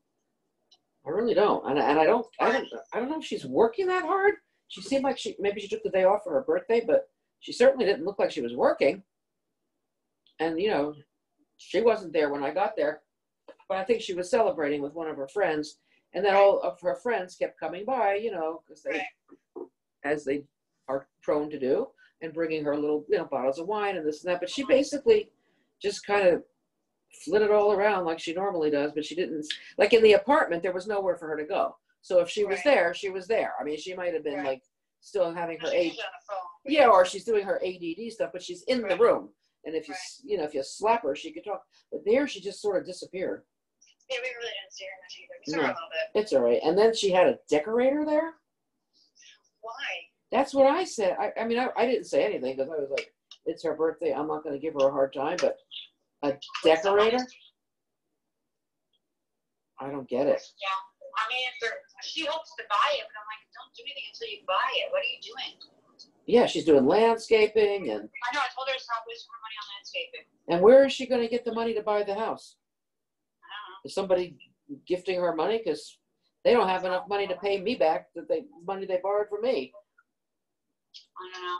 I really don't. And I don't know if she's working that hard. She seemed like maybe she took the day off for her birthday, but she certainly didn't look like she was working. And she wasn't there when I got there, but I think she was celebrating with one of her friends. And then all of her friends kept coming by, because as they are prone to do, and bringing her little, bottles of wine and this and that. But she basically just kind of flitted all around like she normally does. But she didn't, like in the apartment, there was nowhere for her to go. So if she was there, she was there. I mean, she might have been like still having her or she's doing her ADD stuff, but she's in the room. And if you know, if you slap her, she could talk. But there, she just sort of disappeared. Yeah, we really didn't see her much either. We saw her a little bit. It's all right. And then she had a decorator there. Why? That's what I said. I mean, I didn't say anything because I was like, it's her birthday. I'm not going to give her a hard time. But a decorator? I don't get it. Yeah. I mean, she hopes to buy it, but I'm like, don't do anything until you buy it. What are you doing? Yeah, she's doing landscaping and. I know. I told her to stop wasting her money on landscaping. And where is she going to get the money to buy the house? I don't know. Is somebody gifting her money? Because they don't have enough money to pay me back money they borrowed from me. I don't know.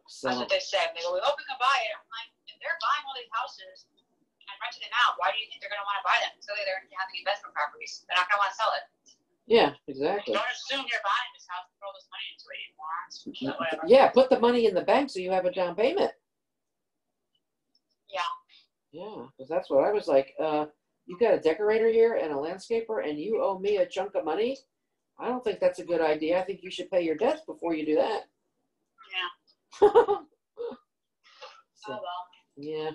So. That's what they said. They go, we hope we can buy it. I'm like, if they're buying all these houses and renting them out, why do you think they're going to want to buy them? So they're having investment properties. They're not going to want to sell it. Yeah, exactly. Don't assume you're buying this house and throw this money into it anymore. Whatever. Yeah, put the money in the bank so you have a down payment. Yeah. Yeah, because that's what I was like. You got a decorator here and a landscaper, and you owe me a chunk of money. I don't think that's a good idea. I think you should pay your debts before you do that. Yeah. So, oh well. Yeah.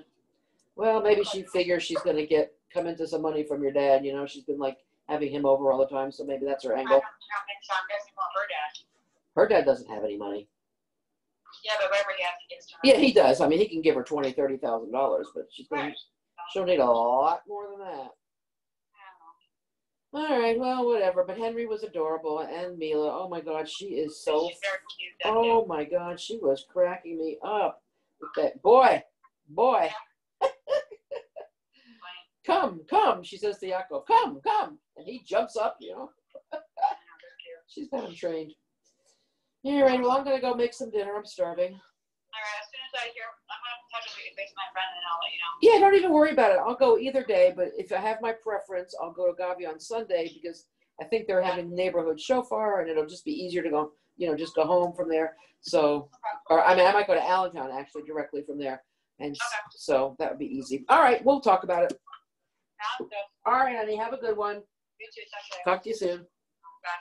Well, maybe she figures she's going to come into some money from your dad. You know, she's been like having him over all the time, so maybe that's her angle. I'm guessing what her dad. Her dad doesn't have any money. Yeah, but whatever he has, he gives to her. Yeah, he does. I mean, he can give her $20,000, $30,000, but she'll need a lot more than that. All right, well, whatever. But Henry was adorable, and Mila. Oh my God, she is so. She's very cute. Oh my God, she was cracking me up with that boy. Come, she says to Yaakov, come, and he jumps up. You know, she's got him trained. All right, well, I'm gonna go make some dinner. I'm starving. All right, as soon as I hear, I'm gonna touch base with my friend, and I'll let you know. Yeah, don't even worry about it. I'll go either day, but if I have my preference, I'll go to Gavi on Sunday because I think they're having neighborhood shofar, and it'll just be easier to go, just go home from there. So, or I mean, I might go to Allentown actually directly from there, and so that would be easy. All right, we'll talk about it. Sounds good. All right, honey, have a good one. You too. Talk to you soon. Bye.